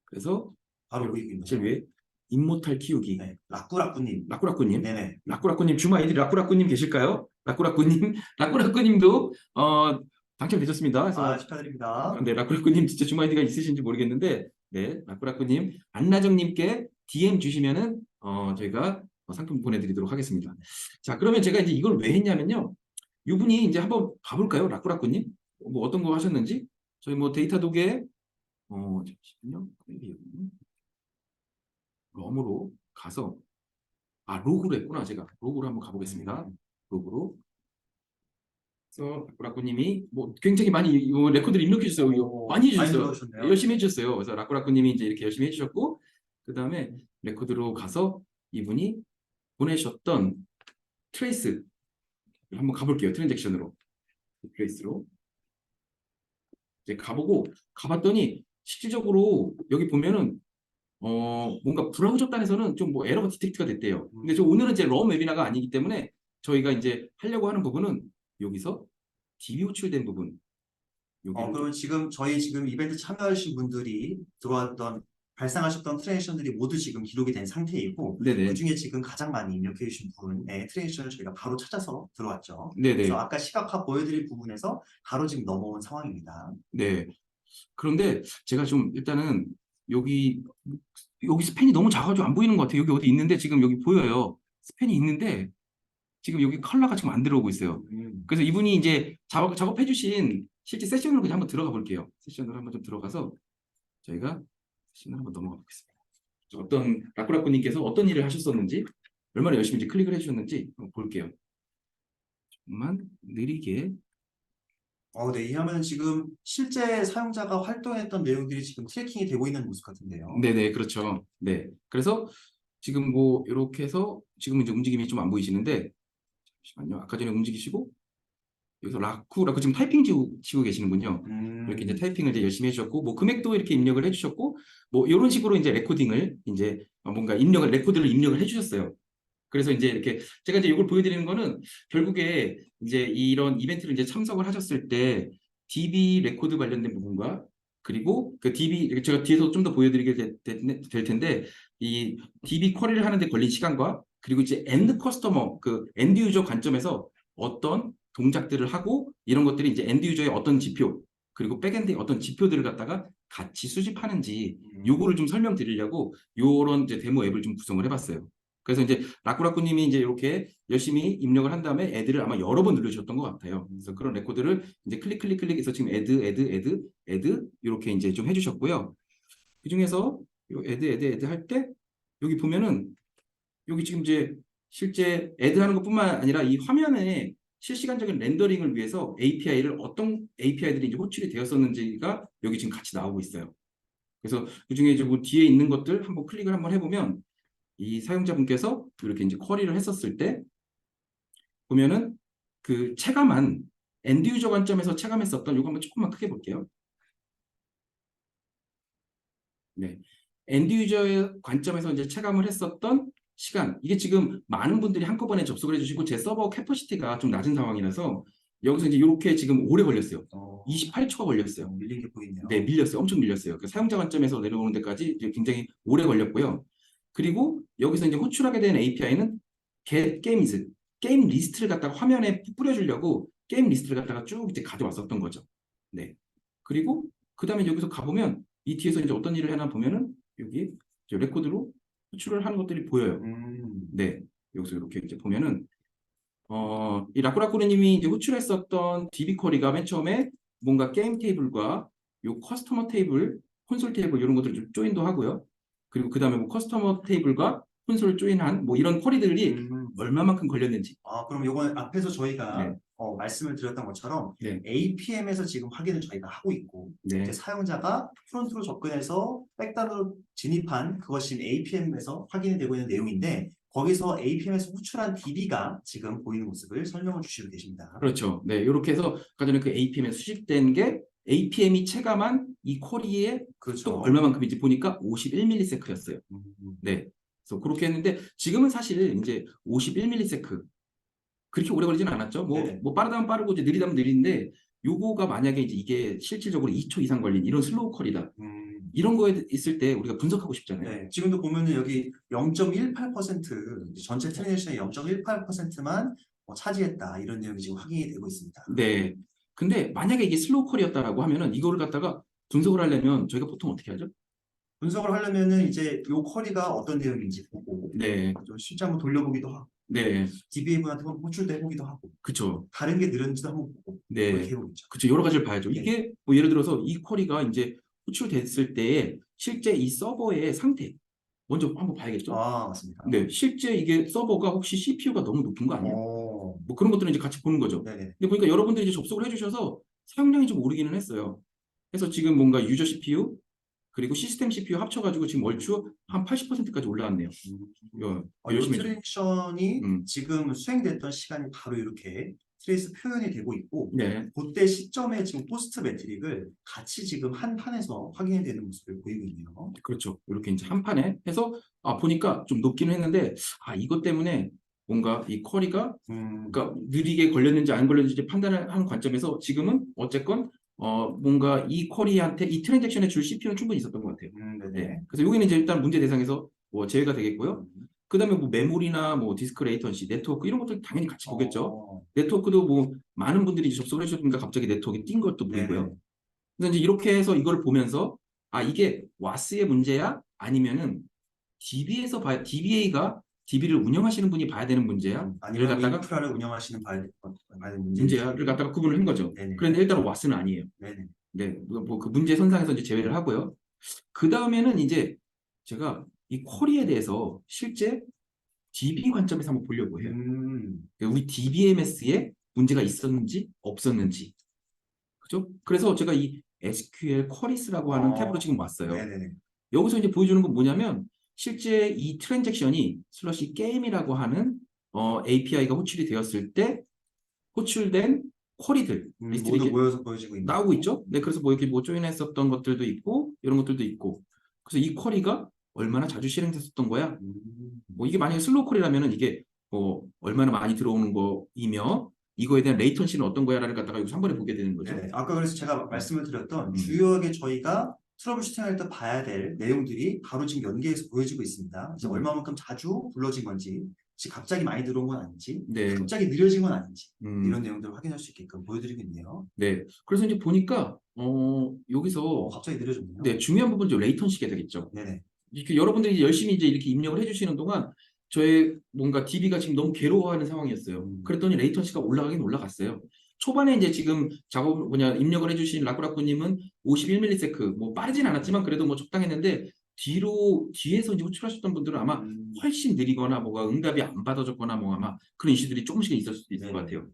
그래서 바로 여기 있네요. 제일 위에 임모탈 키우기. 네, 라꾸라꾸님. 라꾸라꾸님. 네네. 라꾸라꾸님 주말 아이디 라꾸라꾸님 계실까요? 라꾸라꾸님도 당첨되셨습니다. 그래서 축하드립니다. 네, 라꾸라꾸님 진짜 주말 아이디가 있으신지 모르겠는데 네, 라꾸라꾸님 안나정님께 DM 주시면은 저희가 상품 보내드리도록 하겠습니다. 자, 그러면 제가 이제 이걸 왜 했냐면요. 이분이 이제 한번 봐볼까요? 라꾸라꾸님 뭐 어떤 거 하셨는지 저희 뭐 데이터 독에 잠시만요. 럼으로 가서 로그로 했구나. 제가 로그로 한번 가보겠습니다. 로그로. 그래서 라꾸라꾸님이 뭐 굉장히 많이 레코드를 입력해 주셨어요. 많이 해주셨어요. 들어오셨네요. 열심히 해주셨어요. 그래서 라꾸라꾸님이 이제 이렇게 열심히 해주셨고 그 다음에 레코드로 가서 이분이 보내셨던 트레이스 한번 가볼게요. 트랜잭션으로 트레이스로 이제 가봤더니 실질적으로 여기 보면은 뭔가 브라우저 단에서는 좀 뭐 에러가 디텍트가 됐대요. 근데 오늘은 이제 럼 웨비나가 아니기 때문에 저희가 이제 하려고 하는 부분은 여기서 DB 호출된 부분. 그러면 저희 이벤트 참여하신 분들이 발생하셨던 트랜지션들이 모두 지금 기록이 된 상태이고 네네. 그중에 지금 가장 많이 입력해 주신 분의 트랜지션을 저희가 바로 찾아서 들어왔죠. 네네. 그래서 아까 시각화 보여드릴 부분에서 바로 지금 넘어온 상황입니다. 네. 그런데 제가 좀 일단은 여기 스팬이 너무 작아가지고 안 보이는 것 같아요. 여기 어디 있는데 지금 여기 보여요. 스팬이 있는데 지금 여기 컬러가 지금 안 들어오고 있어요. 그래서 이분이 이제 작업해주신 실제 세션으로 그냥 한번 들어가 볼게요. 세션으로 한번 좀 들어가서 저희가 세션을 한번 넘어가 보겠습니다. 어떤 라꾸라꾸님께서 어떤 일을 하셨었는지 얼마나 열심히 이제 클릭을 해주셨는지 한번 볼게요. 조금만 느리게. 네, 이 화면은 지금 실제 사용자가 활동했던 내용들이 지금 트래킹이 되고 있는 모습 같은데요. 네네, 그렇죠. 네. 그래서 지금 뭐 이렇게 해서 지금 이제 움직임이 좀 안 보이시는데 잠시만요. 아까 전에 움직이시고 여기서 라쿠 지금 타이핑 치고 계시는군요. 이렇게 이제 타이핑을 이제 열심히 해주셨고 뭐 금액도 이렇게 입력을 해주셨고 뭐 이런 식으로 이제 레코딩을 이제 뭔가 레코드를 입력을 해주셨어요. 그래서 이제 이렇게 제가 이제 이걸 보여드리는 거는 결국에 이제 이런 이벤트를 이제 참석을 하셨을 때 DB 레코드 관련된 부분과 그리고 그 DB 제가 뒤에서 좀 더 보여드리게 될 텐데 이 DB 쿼리를 하는데 걸린 시간과 그리고 이제 엔드 커스터머 그 엔드 유저 관점에서 어떤 동작들을 하고 이런 것들이 이제 엔드 유저의 어떤 지표 그리고 백엔드의 어떤 지표들을 갖다가 같이 수집하는지 요거를 좀 설명드리려고 요런 이제 데모 앱을 좀 구성을 해봤어요. 그래서 이제 라꾸라꾸님이 이제 이렇게 열심히 입력을 한 다음에 애드를 아마 여러 번 누르셨던 것 같아요. 그래서 그런 레코드를 이제 클릭해서 지금 애드 이렇게 이제 좀 해주셨고요. 그 중에서 요 애드 할 때 여기 보면은 여기 지금 이제 실제 애드하는 것뿐만 아니라 이 화면에 실시간적인 렌더링을 위해서 API를 어떤 API들이 이제 호출이 되었었는지가 여기 지금 같이 나오고 있어요. 그래서 그 중에 이제 뭐 뒤에 있는 것들 한번 클릭을 한번 해보면 이 사용자분께서 이렇게 이제 쿼리를 했었을 때 보면은 그 체감한 엔드 유저 관점에서 체감했었던 이거 한번 조금만 크게 볼게요. 네. 엔드 유저의 관점에서 이제 체감을 했었던 시간. 이게 지금 많은 분들이 한꺼번에 접속을 해주시고 제 서버 캐퍼시티가 좀 낮은 상황이라서 여기서 이제 이렇게 지금 오래 걸렸어요. 28초가 걸렸어요. 밀린 게 보이네요. 네, 밀렸어요. 엄청 밀렸어요. 그 사용자 관점에서 내려오는 데까지 이제 굉장히 오래 걸렸고요. 그리고 여기서 이제 호출하게 된 API는 get games, 게임 리스트를 갖다가 화면에 뿌려주려고 게임 리스트를 갖다가 쭉 이제 가져왔었던 거죠. 네. 그리고 그 다음에 여기서 가보면 이 뒤에서 이제 어떤 일을 해나 보면은 여기 이제 레코드로 호출을 하는 것들이 보여요. 네. 여기서 이렇게 이제 보면은 이 라꾸라꾸르님이 이제 호출했었던 DB 쿼리가 맨 처음에 뭔가 게임 테이블과 요 커스터머 테이블, 콘솔 테이블 이런 것들을 좀 조인도 하고요. 그리고 그 다음에 뭐 커스터머 테이블과 콘솔 조인한 뭐 이런 쿼리들이 얼마만큼 걸렸는지. 그럼 요건 앞에서 저희가 네. 말씀을 드렸던 것처럼 네. APM에서 지금 확인을 저희가 하고 있고 네. 이제 사용자가 프론트로 접근해서 백단으로 진입한 그것이 APM에서 확인이 되고 있는 내용인데 거기서 APM에서 호출한 DB가 지금 보이는 모습을 설명을 주시고 계십니다. 그렇죠. 네, 이렇게 해서 아까 전에 그 APM에 수집된 게 APM이 체감한 이 쿼리의 그렇죠. 또 얼마만큼인지 보니까 51ms였어요. 네. 그래서 그렇게 했는데 지금은 사실 이제 51ms 그렇게 오래 걸리진 않았죠. 뭐 빠르다면 빠르고 이제 느리다면 느린데 요거가 만약에 이제 이게 실질적으로 2초 이상 걸린 이런 슬로우 컬이다. 이런 거에 있을 때 우리가 분석하고 싶잖아요. 네, 지금도 보면은 여기 0.18% 전체 트랜잭션의 0.18%만 차지했다 이런 내용이 지금 확인이 되고 있습니다. 네. 근데 만약에 이게 슬로우 컬이었다라고 하면은 이거를 갖다가 분석을 하려면 저희가 보통 어떻게 하죠? 분석을 하려면은 이제 요 쿼리가 어떤 내용인지 보고 네. 좀 실제 한번 돌려보기도 하고 네. DBA분한테 한번 호출도 해보기도 하고 그쵸. 다른 게 늘었는지도 한번 보고 네. 그렇게 해보겠죠. 그쵸. 여러 가지를 봐야죠. 네. 이게 뭐 예를 들어서 이 쿼리가 이제 호출됐을 때에 실제 이 서버의 상태 먼저 한번 봐야겠죠. 맞습니다. 네. 실제 이게 서버가 혹시 CPU가 너무 높은 거 아니에요? 뭐 그런 것들은 이제 같이 보는 거죠. 네네. 근데 보니까 여러분들이 이제 접속을 해주셔서 사용량이 좀 오르기는 했어요. 그래서 지금 뭔가 유저 CPU 그리고 시스템 CPU 합쳐가지고 지금 얼추 한 80%까지 올라왔네요. 이 트랜잭션이 음. 지금 수행됐던 시간이 바로 이렇게 트레이스 표현이 되고 있고 네. 그때 시점에 지금 포스트 매트릭을 같이 지금 한 판에서 확인이 되는 모습을 보이고 있네요. 그렇죠. 이렇게 이제 한 판에 해서 보니까 좀 높기는 했는데 이것 때문에 뭔가 이 쿼리가 그러니까 느리게 걸렸는지 안 걸렸는지 판단을 하는 관점에서 지금은 어쨌건 뭔가 이 쿼리한테 이 트랜잭션에 줄 CPU는 충분히 있었던 것 같아요. 네. 그래서 여기는 이제 일단 문제 대상에서 뭐 제외가 되겠고요. 그 다음에 뭐 메모리나 뭐 디스크 레이턴시, 네트워크 이런 것들 당연히 같이 보겠죠. 네트워크도 뭐 많은 분들이 이제 접속을 해주니까 갑자기 네트워크가 뛴 것도 보이고요. 그래서 이제 이렇게 해서 이걸 보면서 이게 와스의 문제야? 아니면은 DBA가 DB를 운영하시는 분이 봐야 되는 문제야. 를 아니면 갖다가 인프라를 운영하시는 봐야 되는 문제인지. 문제야를 갖다가 구분을 한 거죠. 네네. 그런데 일단 왓스는 아니에요. 네네. 네, 뭐 그 문제 선상에서 이제 제외를 하고요. 그 다음에는 이제 제가 이 쿼리에 대해서 실제 DB 관점에서 한번 보려고 해요. 우리 DBMS에 문제가 있었는지 없었는지, 그죠? 그래서 제가 이 SQL 쿼리스라고 하는 탭으로 지금 왔어요. 네네네. 여기서 이제 보여주는 건 뭐냐면 실제 이 트랜잭션이 슬러시 게임이라고 하는 API가 호출이 되었을 때 호출된 쿼리들 리스트가 모두 이렇게 모여서 보여지고 있는 나오고 거고. 있죠. 네, 그래서 뭐 이렇게 뭐 조인했었던 것들도 있고 이런 것들도 있고. 그래서 이 쿼리가 얼마나 자주 실행됐었던 거야. 뭐 이게 만약에 슬로우 쿼리라면은 이게 뭐 얼마나 많이 들어오는 거이며 이거에 대한 레이턴시는 어떤 거야라를 갖다가 여기서 한 번에 보게 되는 거죠. 네네. 아까 그래서 제가 말씀을 드렸던 음. 주요하게 저희가 트러블 슈팅할 때 봐야 될 내용들이 바로 지금 연계해서 보여지고 있습니다. 이제 얼마만큼 자주 불러진 건지, 지금 갑자기 많이 들어온 건 아닌지, 네. 갑자기 느려진 건 아닌지 이런 음. 내용들을 확인할 수 있게끔 보여드리고 있네요. 네. 그래서 이제 보니까 여기서 갑자기 느려졌네요. 네, 중요한 부분은 이제 레이턴시가 되겠죠. 네네. 이렇게 여러분들이 열심히 이제 이렇게 입력을 해주시는 동안 저의 뭔가 DB가 지금 너무 괴로워하는 상황이었어요. 그랬더니 레이턴시가 올라가긴 올라갔어요. 초반에 이제 지금 작업 입력을 해주신 라꾸라꾸님은 51ms, 뭐 빠르진 않았지만 그래도 뭐 적당했는데 뒤에서 이제 호출하셨던 분들은 아마 훨씬 느리거나 뭐가 응답이 안 받아졌거나 뭐 아마 그런 이슈들이 조금씩은 있을 수도 있을 것 같아요.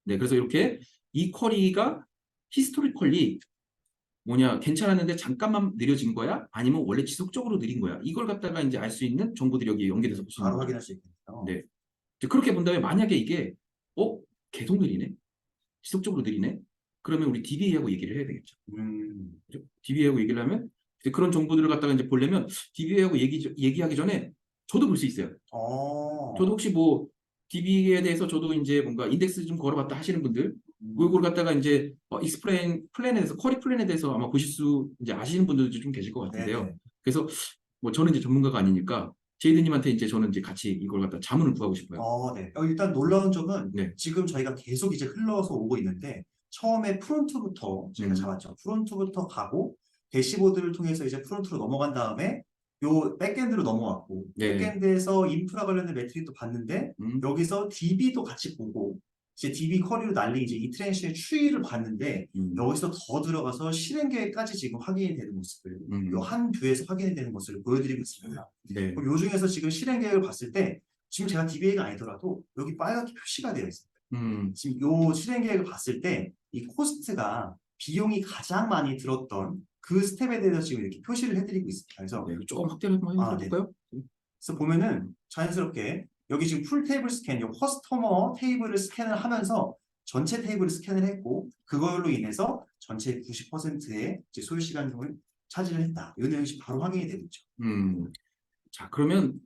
네, 그래서 이렇게 이 쿼리가 히스토리컬리 괜찮았는데 잠깐만 느려진 거야? 아니면 원래 지속적으로 느린 거야? 이걸 갖다가 이제 알 수 있는 정보들이 여기 연계돼서 볼 수 있는 바로 거죠. 확인할 수 있겠네요. 네. 이제 그렇게 본다면 만약에 이게 계속 느리네? 지속적으로 느리네? 그러면 우리 DBA하고 얘기를 해야 되겠죠. 그죠? DBA하고 얘기를 하면 이제 그런 정보들을 갖다가 이제 보려면 DBA하고 얘기하기 전에 저도 볼 수 있어요. 저도 혹시 뭐 DB에 대해서 저도 이제 뭔가 인덱스 좀 걸어봤다 하시는 분들 그걸 갖다가 이제 익스플레인 플랜에 대해서 쿼리 플랜에 대해서 아마 보실 수 이제 아시는 분들도 좀 계실 것 같은데요. 네네. 그래서 뭐 저는 이제 전문가가 아니니까 제이드님한테 이제 저는 이제 같이 이걸 갖다 자문을 구하고 싶어요. 네. 일단 놀라운 점은 네. 지금 저희가 계속 이제 흘러서 오고 있는데 처음에 프론트부터 저희가 잡았죠. 프론트부터 가고 대시보드를 통해서 이제 프론트로 넘어간 다음에 요 백엔드로 넘어왔고 네. 백엔드에서 인프라 관련된 매트릭도 봤는데 음. 여기서 DB도 같이 보고 이제 DB 쿼리로 날린 이제 이 트랜시의 추이를 봤는데 여기서 더 들어가서 실행 계획까지 지금 확인이 되는 모습을 요 한 뷰에서 확인이 되는 모습을 보여드리고 있습니다. 네. 그럼 요 중에서 지금 실행 계획을 봤을 때 지금 제가 DBA가 아니더라도 여기 빨갛게 표시가 되어 있습니다. 지금 요 실행 계획을 봤을 때 이 코스트가 비용이 가장 많이 들었던 그 스텝에 대해서 지금 이렇게 표시를 해드리고 있습니다. 그래서 네, 조금 확대를 한번 해볼까요? 그래서 보면은 자연스럽게 여기 지금 풀 테이블 스캔, 이 커스터머 테이블을 스캔을 하면서 전체 테이블을 스캔을 했고 그걸로 인해서 전체 90%의 소요 시간 중을 차지를 했다. 이 내용이 지금 바로 확인이 되겠죠. 자, 그러면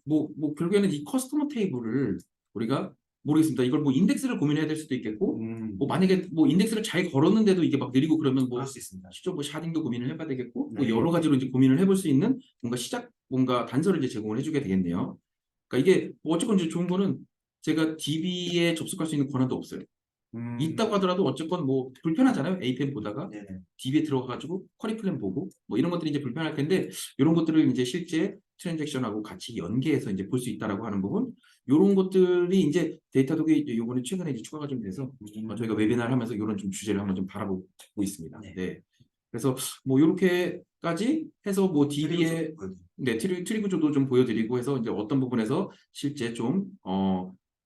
결국에는 이 커스터머 테이블을 우리가 모르겠습니다. 이걸 뭐 인덱스를 고민해야 될 수도 있겠고, 뭐 만약에 뭐 인덱스를 잘 걸었는데도 이게 막 느리고 그러면 뭐 그럴 수 있습니다. 실제 뭐 샤딩도 고민을 해봐야 되겠고, 네. 뭐 여러 가지로 이제 고민을 해볼 수 있는 뭔가 단서를 이제 제공을 해주게 되겠네요. 그러니까 이게 뭐 어쨌건 이제 좋은 거는 제가 DB에 접속할 수 있는 권한도 없어요. 있다고 하더라도 어쨌건 뭐 불편하잖아요. APM 보다가 네네. DB에 들어가가지고 쿼리 플랜 보고 뭐 이런 것들이 이제 불편할 텐데 이런 것들을 이제 실제 트랜잭션하고 같이 연계해서 이제 볼 수 있다라고 하는 부분 이런 것들이 이제 데이터독에 요번에 최근에 이제 추가가 좀 돼서 저희가 웨비나를 하면서 이런 좀 주제를 한번 좀 바라보고 있습니다. 네. 네. 그래서 뭐 이렇게까지 해서 뭐 DB의 트리 구조도 좀 보여드리고 해서 이제 어떤 부분에서 실제 좀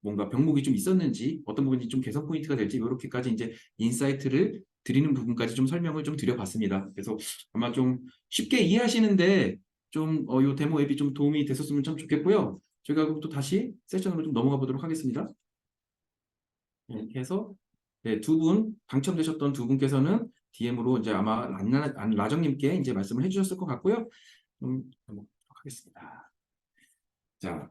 뭔가 병목이 좀 있었는지 어떤 부분이 좀 개선 포인트가 될지 이렇게까지 이제 인사이트를 드리는 부분까지 좀 설명을 좀 드려봤습니다. 그래서 아마 좀 쉽게 이해하시는데 좀 이 데모 앱이 좀 도움이 됐었으면 참 좋겠고요. 저희가 그럼 또 다시 세션으로 좀 넘어가 보도록 하겠습니다. 이렇게 해서 네, 당첨되셨던 두 분께서는 DM으로 이제 아마 라정님께 이제 말씀을 해주셨을 것 같고요. 넘어가도록 하겠습니다. 자,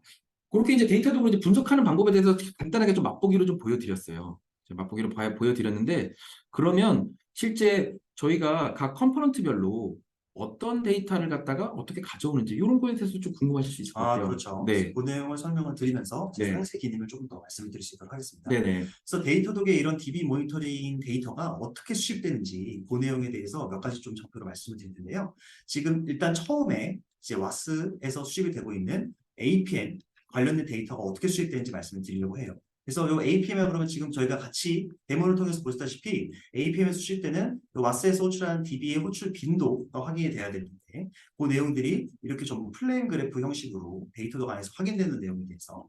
그렇게 이제 데이터도 이제 분석하는 방법에 대해서 간단하게 좀 맛보기로 좀 보여드렸어요. 맛보기로 보여드렸는데 그러면 실제 저희가 각 컴포넌트별로 어떤 데이터를 갖다가 어떻게 가져오는지 이런 거에 대해서 좀 궁금하실 수 있을 것 같아요. 그렇죠. 네. 그 내용을 설명을 드리면서 네. 상세 기능을 조금 더 말씀을 드릴 수 있도록 하겠습니다. 네네. 그래서 데이터독의 이런 DB 모니터링 데이터가 어떻게 수집되는지 그 내용에 대해서 몇 가지 좀 정표로 말씀을 드릴 텐데요. 지금 일단 처음에 이제 와스에서 수집이 되고 있는 APM 관련된 데이터가 어떻게 수집되는지 말씀을 드리려고 해요. 그래서 이 APM에 그러면 지금 저희가 같이 데모를 통해서 보시다시피 APM에서 수집되는 왓스에서 호출하는 DB의 호출 빈도가 확인이 돼야 되는데 그 내용들이 이렇게 전부 플레인 그래프 형식으로 데이터도 안에서 확인되는 내용에 대해서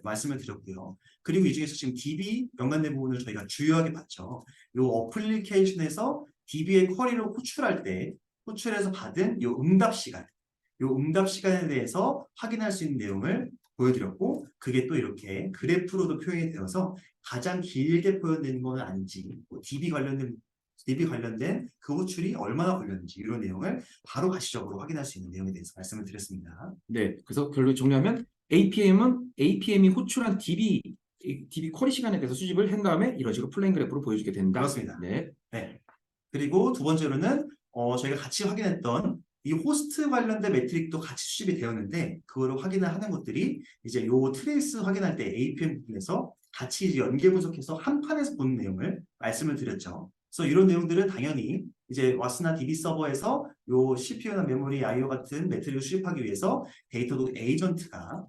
말씀을 드렸고요. 그리고 이 중에서 지금 DB 연관된 부분을 저희가 주요하게 봤죠. 이 어플리케이션에서 DB의 쿼리를 호출할 때 호출해서 받은 이 응답 시간에 대해서 확인할 수 있는 내용을 보여드렸고 그게 또 이렇게 그래프로도 표현이 되어서 가장 길게 표현되는 건 아닌지 뭐 DB 관련된 그 호출이 얼마나 걸렸는지 이런 내용을 바로 가시적으로 확인할 수 있는 내용에 대해서 말씀을 드렸습니다. 네, 그래서 결론을 정리하면 APM이 호출한 DB 쿼리 시간에 대해서 수집을 한 다음에 이런 식으로 플레인 그래프로 보여주게 된다. 그렇습니다. 네, 네. 그리고 두 번째로는 저희가 같이 확인했던 이 호스트 관련된 매트릭도 같이 수집이 되었는데 그거를 확인을 하는 것들이 이제 요 트레이스 확인할 때 APM 부분에서 같이 이제 연계 분석해서 한 판에서 보는 내용을 말씀을 드렸죠. 그래서 이런 내용들은 당연히 이제 와스나 DB 서버에서 요 CPU나 메모리, IO 같은 매트릭을 수집하기 위해서 데이터도 에이전트가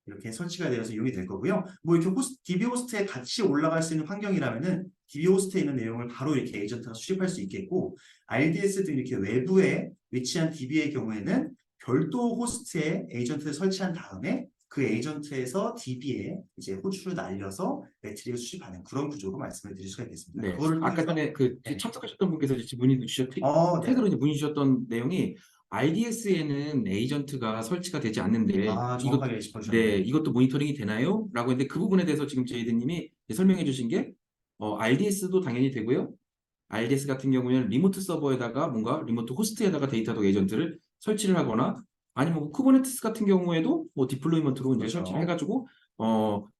이렇게 설치가 되어서 이용이 될 거고요. 뭐 이렇게 DB 호스트에 같이 올라갈 수 있는 환경이라면은 DB 호스트에 있는 내용을 바로 이렇게 에이전트가 수집할 수 있겠고, RDS 등 이렇게 외부에 위치한 DB의 경우에는 별도 호스트에 에이전트를 설치한 다음에 그 에이전트에서 DB에 이제 호출을 날려서 매트릭을 수집하는 그런 구조로 말씀을 드릴 수가 있겠습니다. 네. 그거를 아까 통해서 전에 그 네. 참석하셨던 분께서 이제 문의 주셨던 네. 최근으로 이제 문의 주셨던 내용이 RDS에는 에이전트가 설치가 되지 않는데 정확하게 짚어주셨네요. 네, 이것도 모니터링이 되나요? 라고 했는데 그 부분에 대해서 지금 제이드님이 설명해 주신 게 RDS도 당연히 되고요. RDS 같은 경우에는 리모트 서버에다가 뭔가 리모트 호스트에다가 데이터도 에이전트를 설치를 하거나 아니면 뭐 쿠버네티스 같은 경우에도 뭐 디플로이먼트로 이제 그렇죠. 설치를 해가지고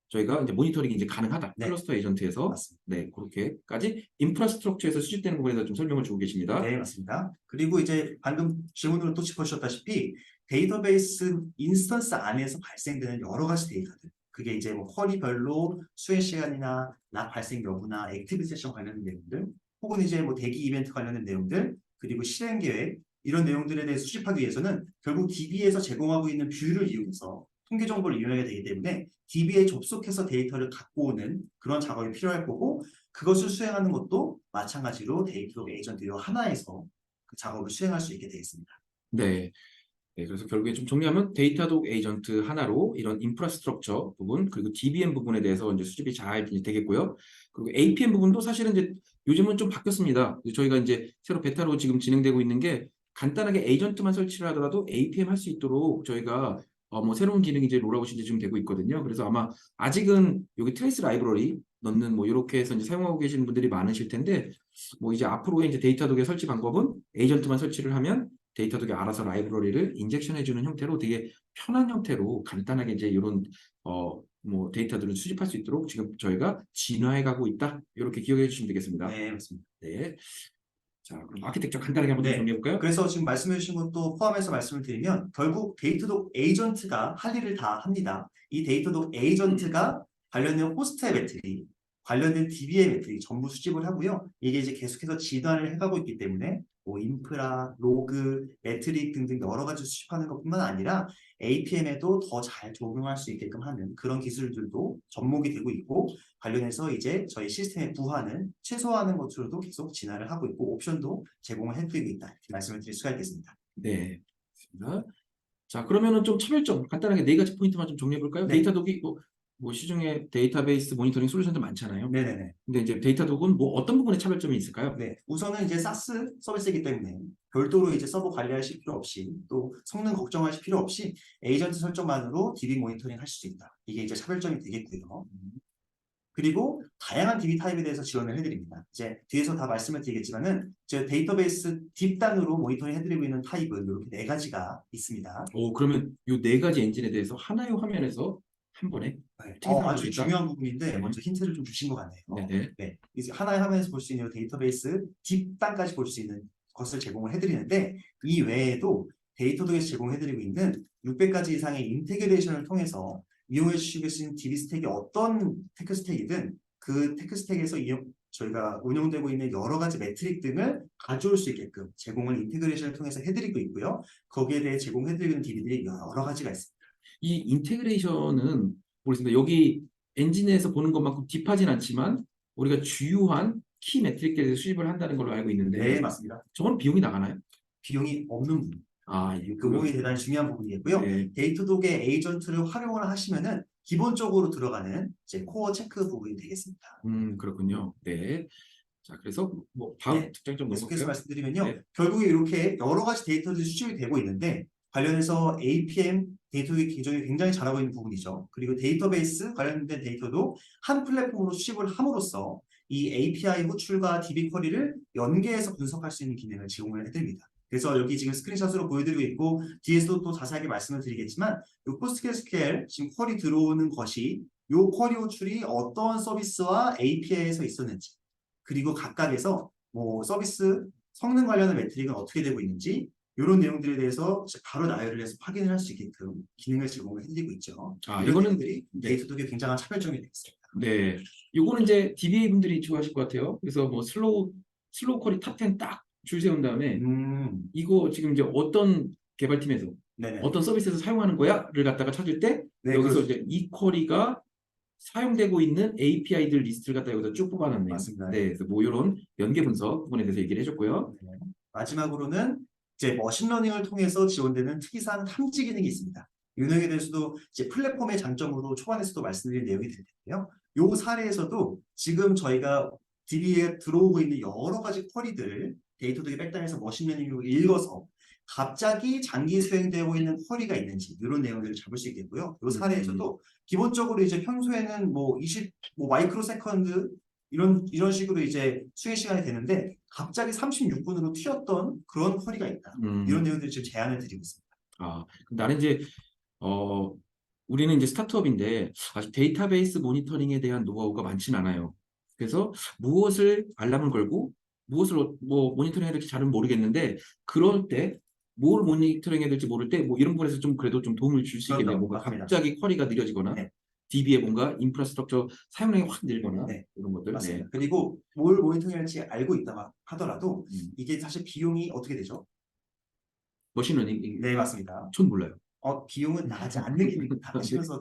저희가 이제 모니터링이 이제 가능하다. 네. 클러스터 에이전트에서 맞습니다. 네, 그렇게까지 인프라스트럭처에서 수집되는 부분에 대해서 좀 설명을 주고 계십니다. 네, 맞습니다. 그리고 이제 방금 질문으로 또 짚어주셨다시피 데이터베이스 인스턴스 안에서 발생되는 여러 가지 데이터들 그게 이제 뭐 쿼리별로 수행 시간이나 락 발생 여부나 액티비티 세션 관련된 내용들 혹은 이제 뭐 대기 이벤트 관련된 내용들 그리고 실행 계획 이런 내용들에 대해 수집하기 위해서는 결국 DB에서 제공하고 있는 뷰를 이용해서 통계 정보를 이용하게 되기 때문에 DB에 접속해서 데이터를 갖고 오는 그런 작업이 필요할 거고 그것을 수행하는 것도 마찬가지로 데이터 에이전트 하나에서 그 작업을 수행할 수 있게 되어 있습니다. 네. 네, 그래서 결국에 좀 정리하면 데이터독 에이전트 하나로 이런 인프라스트럭처 부분 그리고 DBM 부분에 대해서 이제 수집이 잘 되겠고요. 그리고 APM 부분도 사실은 이제 요즘은 좀 바뀌었습니다. 저희가 이제 새로 베타로 지금 진행되고 있는 게 간단하게 에이전트만 설치를 하더라도 APM 할 수 있도록 저희가 뭐 새로운 기능이 이제 롤아웃이 이제 좀 되고 있거든요. 그래서 아마 아직은 여기 트레이스 라이브러리 넣는 뭐 이렇게 해서 이제 사용하고 계시는 분들이 많으실 텐데 뭐 이제 앞으로의 이제 데이터독의 설치 방법은 에이전트만 설치를 하면 데이터독이 알아서 라이브러리를 인젝션해주는 형태로 되게 편한 형태로 간단하게 이제 이런 뭐 데이터들을 수집할 수 있도록 지금 저희가 진화해가고 있다. 이렇게 기억해 주시면 되겠습니다. 네, 맞습니다. 네. 자, 그럼 아키텍처 간단하게 한번 네. 정리해 볼까요? 그래서 지금 말씀해 주신 것도 포함해서 말씀을 드리면 결국 데이터독 에이전트가 할 일을 다 합니다. 이 데이터독 에이전트가 관련된 호스트의 매트릭, 관련된 DB의 매트릭 전부 수집을 하고요. 이게 이제 계속해서 진화를 해가고 있기 때문에 뭐 인프라, 로그, 매트릭 등등 여러 가지 수집하는 것뿐만 아니라 APM에도 더 잘 적용할 수 있게끔 하는 그런 기술들도 접목이 되고 있고 관련해서 이제 저희 시스템의 부하는 최소화하는 것으로도 계속 진화를 하고 있고 옵션도 제공을 해드리고 있다 이렇게 말씀을 드릴 수가 있겠습니다. 네. 좋습니다. 자, 그러면은 좀 차별점 간단하게 네 가지 포인트만 좀 정리해 볼까요? 네. 데이터독이 뭐 시중에 데이터베이스 모니터링 솔루션도 많잖아요. 네네네. 근데 이제 데이터독은 뭐 어떤 부분에 차별점이 있을까요? 네, 우선은 이제 사스 서비스이기 때문에 별도로 이제 서버 관리하실 필요 없이 또 성능 걱정하실 필요 없이 에이전트 설정만으로 DB 모니터링 하실 수 있다. 이게 이제 차별점이 되겠고요. 그리고 다양한 DB 타입에 대해서 지원을 해드립니다. 이제 뒤에서 다 말씀을 드리겠지만은 제 데이터베이스 딥단으로 모니터링 해드리고 있는 타입은 이렇게 네 가지가 있습니다. 그러면 이 네 가지 엔진에 대해서 하나의 화면에서 한 번에 네. 특이사항을 아주 볼수 있다? 중요한 부분인데 네. 먼저 힌트를 좀 주신 것 같네요. 네네. 네, 이제 하나의 화면에서 볼 수 있는 데이터베이스 딥단까지 볼 수 있는 것을 제공을 해드리는데 이 외에도 데이터독에서 제공해드리고 있는 600가지 이상의 인테그레이션을 통해서 이용해 주시고 계신 DB 스택이 어떤 테크 스택이든 그 테크 스택에서 저희가 운영되고 있는 여러 가지 매트릭 등을 가져올 수 있게끔 제공을 인테그레이션을 통해서 해드리고 있고요. 거기에 대해 제공해드리는 DB들이 여러 가지가 있습니다. 이 인테그레이션은 모르겠습니다. 여기 엔진에서 보는 것만큼 딥하진 않지만 우리가 주요한 키 매트릭에 대해서 수집을 한다는 걸로 알고 네, 있는데 맞습니다. 저건 비용이 나가나요? 비용이 없는 부분. 아, 그 부분이 대단히 중요한 부분이고요. 네. 데이터독의 에이전트를 활용을 하시면은 기본적으로 들어가는 이제 코어 체크 부분이 되겠습니다. 그렇군요. 네. 자, 그래서 뭐 다음 네. 특장 좀 계속해서 넘어갈까요? 말씀드리면요. 네. 결국에 이렇게 여러 가지 데이터들이 수집이 되고 있는데 관련해서 APM 데이터의 기종이 굉장히 잘하고 있는 부분이죠. 그리고 데이터베이스 관련된 데이터도 한 플랫폼으로 수집을 함으로써 이 API 호출과 DB 쿼리를 연계해서 분석할 수 있는 기능을 제공을 해드립니다. 그래서 여기 지금 스크린샷으로 보여드리고 있고 뒤에서도 또 자세하게 말씀을 드리겠지만 이 포스트그레스QL 지금 쿼리 들어오는 것이 이 쿼리 호출이 어떤 서비스와 API에서 있었는지 그리고 각각에서 뭐 서비스 성능 관련한 매트릭은 어떻게 되고 있는지 이런 내용들에 대해서 바로 나열을 해서 확인을 할 수 있게끔 기능을 제공을 해드리고 있죠. 아, 이런 이거는 내용들이 네. 데이터독의 굉장한 차별점이 되겠습니다. 네. 요거는 이제 DBA 분들이 좋아하실 것 같아요. 그래서 뭐 슬로우 쿼리 탑10 딱 줄 세운 다음에 이거 지금 이제 어떤 개발팀에서 네네. 어떤 서비스에서 사용하는 거야를 갖다가 찾을 때 네, 여기서 그렇죠. 이제 이 쿼리가 사용되고 있는 API들 리스트를 갖다 여기다 쭉 뽑아놨네요. 맞습니다. 네, 그래서 뭐 이런 연계 분석 부분에 대해서 얘기를 해줬고요. 네. 마지막으로는 이제 머신러닝을 통해서 지원되는 특이사항 탐지 기능이 있습니다. 이 내용에 대해서도 이제 플랫폼의 장점으로 초반에서도 말씀드린 내용이 될 텐데요. 이 사례에서도 지금 저희가 DB에 들어오고 있는 여러 가지 쿼리들을 데이터독의 백단에서 머신러닝으로 읽어서 갑자기 장기 수행되고 있는 쿼리가 있는지 이런 내용들을 잡을 수 있겠고요. 이 사례에서도 기본적으로 이제 평소에는 뭐 20 마이크로 세컨드 이런 식으로 이제 수행 시간이 되는데 갑자기 36분으로 튀었던 그런 쿼리가 있다. 이런 내용들을 지금 제안을 드리고 있습니다. 아, 그럼 나는 이제 우리는 이제 스타트업인데 아직 데이터베이스 모니터링에 대한 노하우가 많지는 않아요. 그래서 무엇을 알람을 걸고 무엇을 뭐 모니터링 해야 될지 잘은 모르겠는데 그럴 때 뭘 모니터링 해야 될지 모를 때 뭐 이런 부분에서 좀 그래도 좀 도움을 줄 수 있겠네요. 그렇죠. 뭔가 맞습니다. 갑자기 쿼리가 느려지거나 네. DB에 뭔가 인프라스트럭처 사용량이 확 늘거나 네. 이런 것들. 맞습니다. 네. 그리고 뭘 모니터링할지 알고 있다 하더라도 이게 사실 비용이 어떻게 되죠? 머신러닝 네, 맞습니다. 전 몰라요. 비용은 나가지 않는 기능이다. 하시면서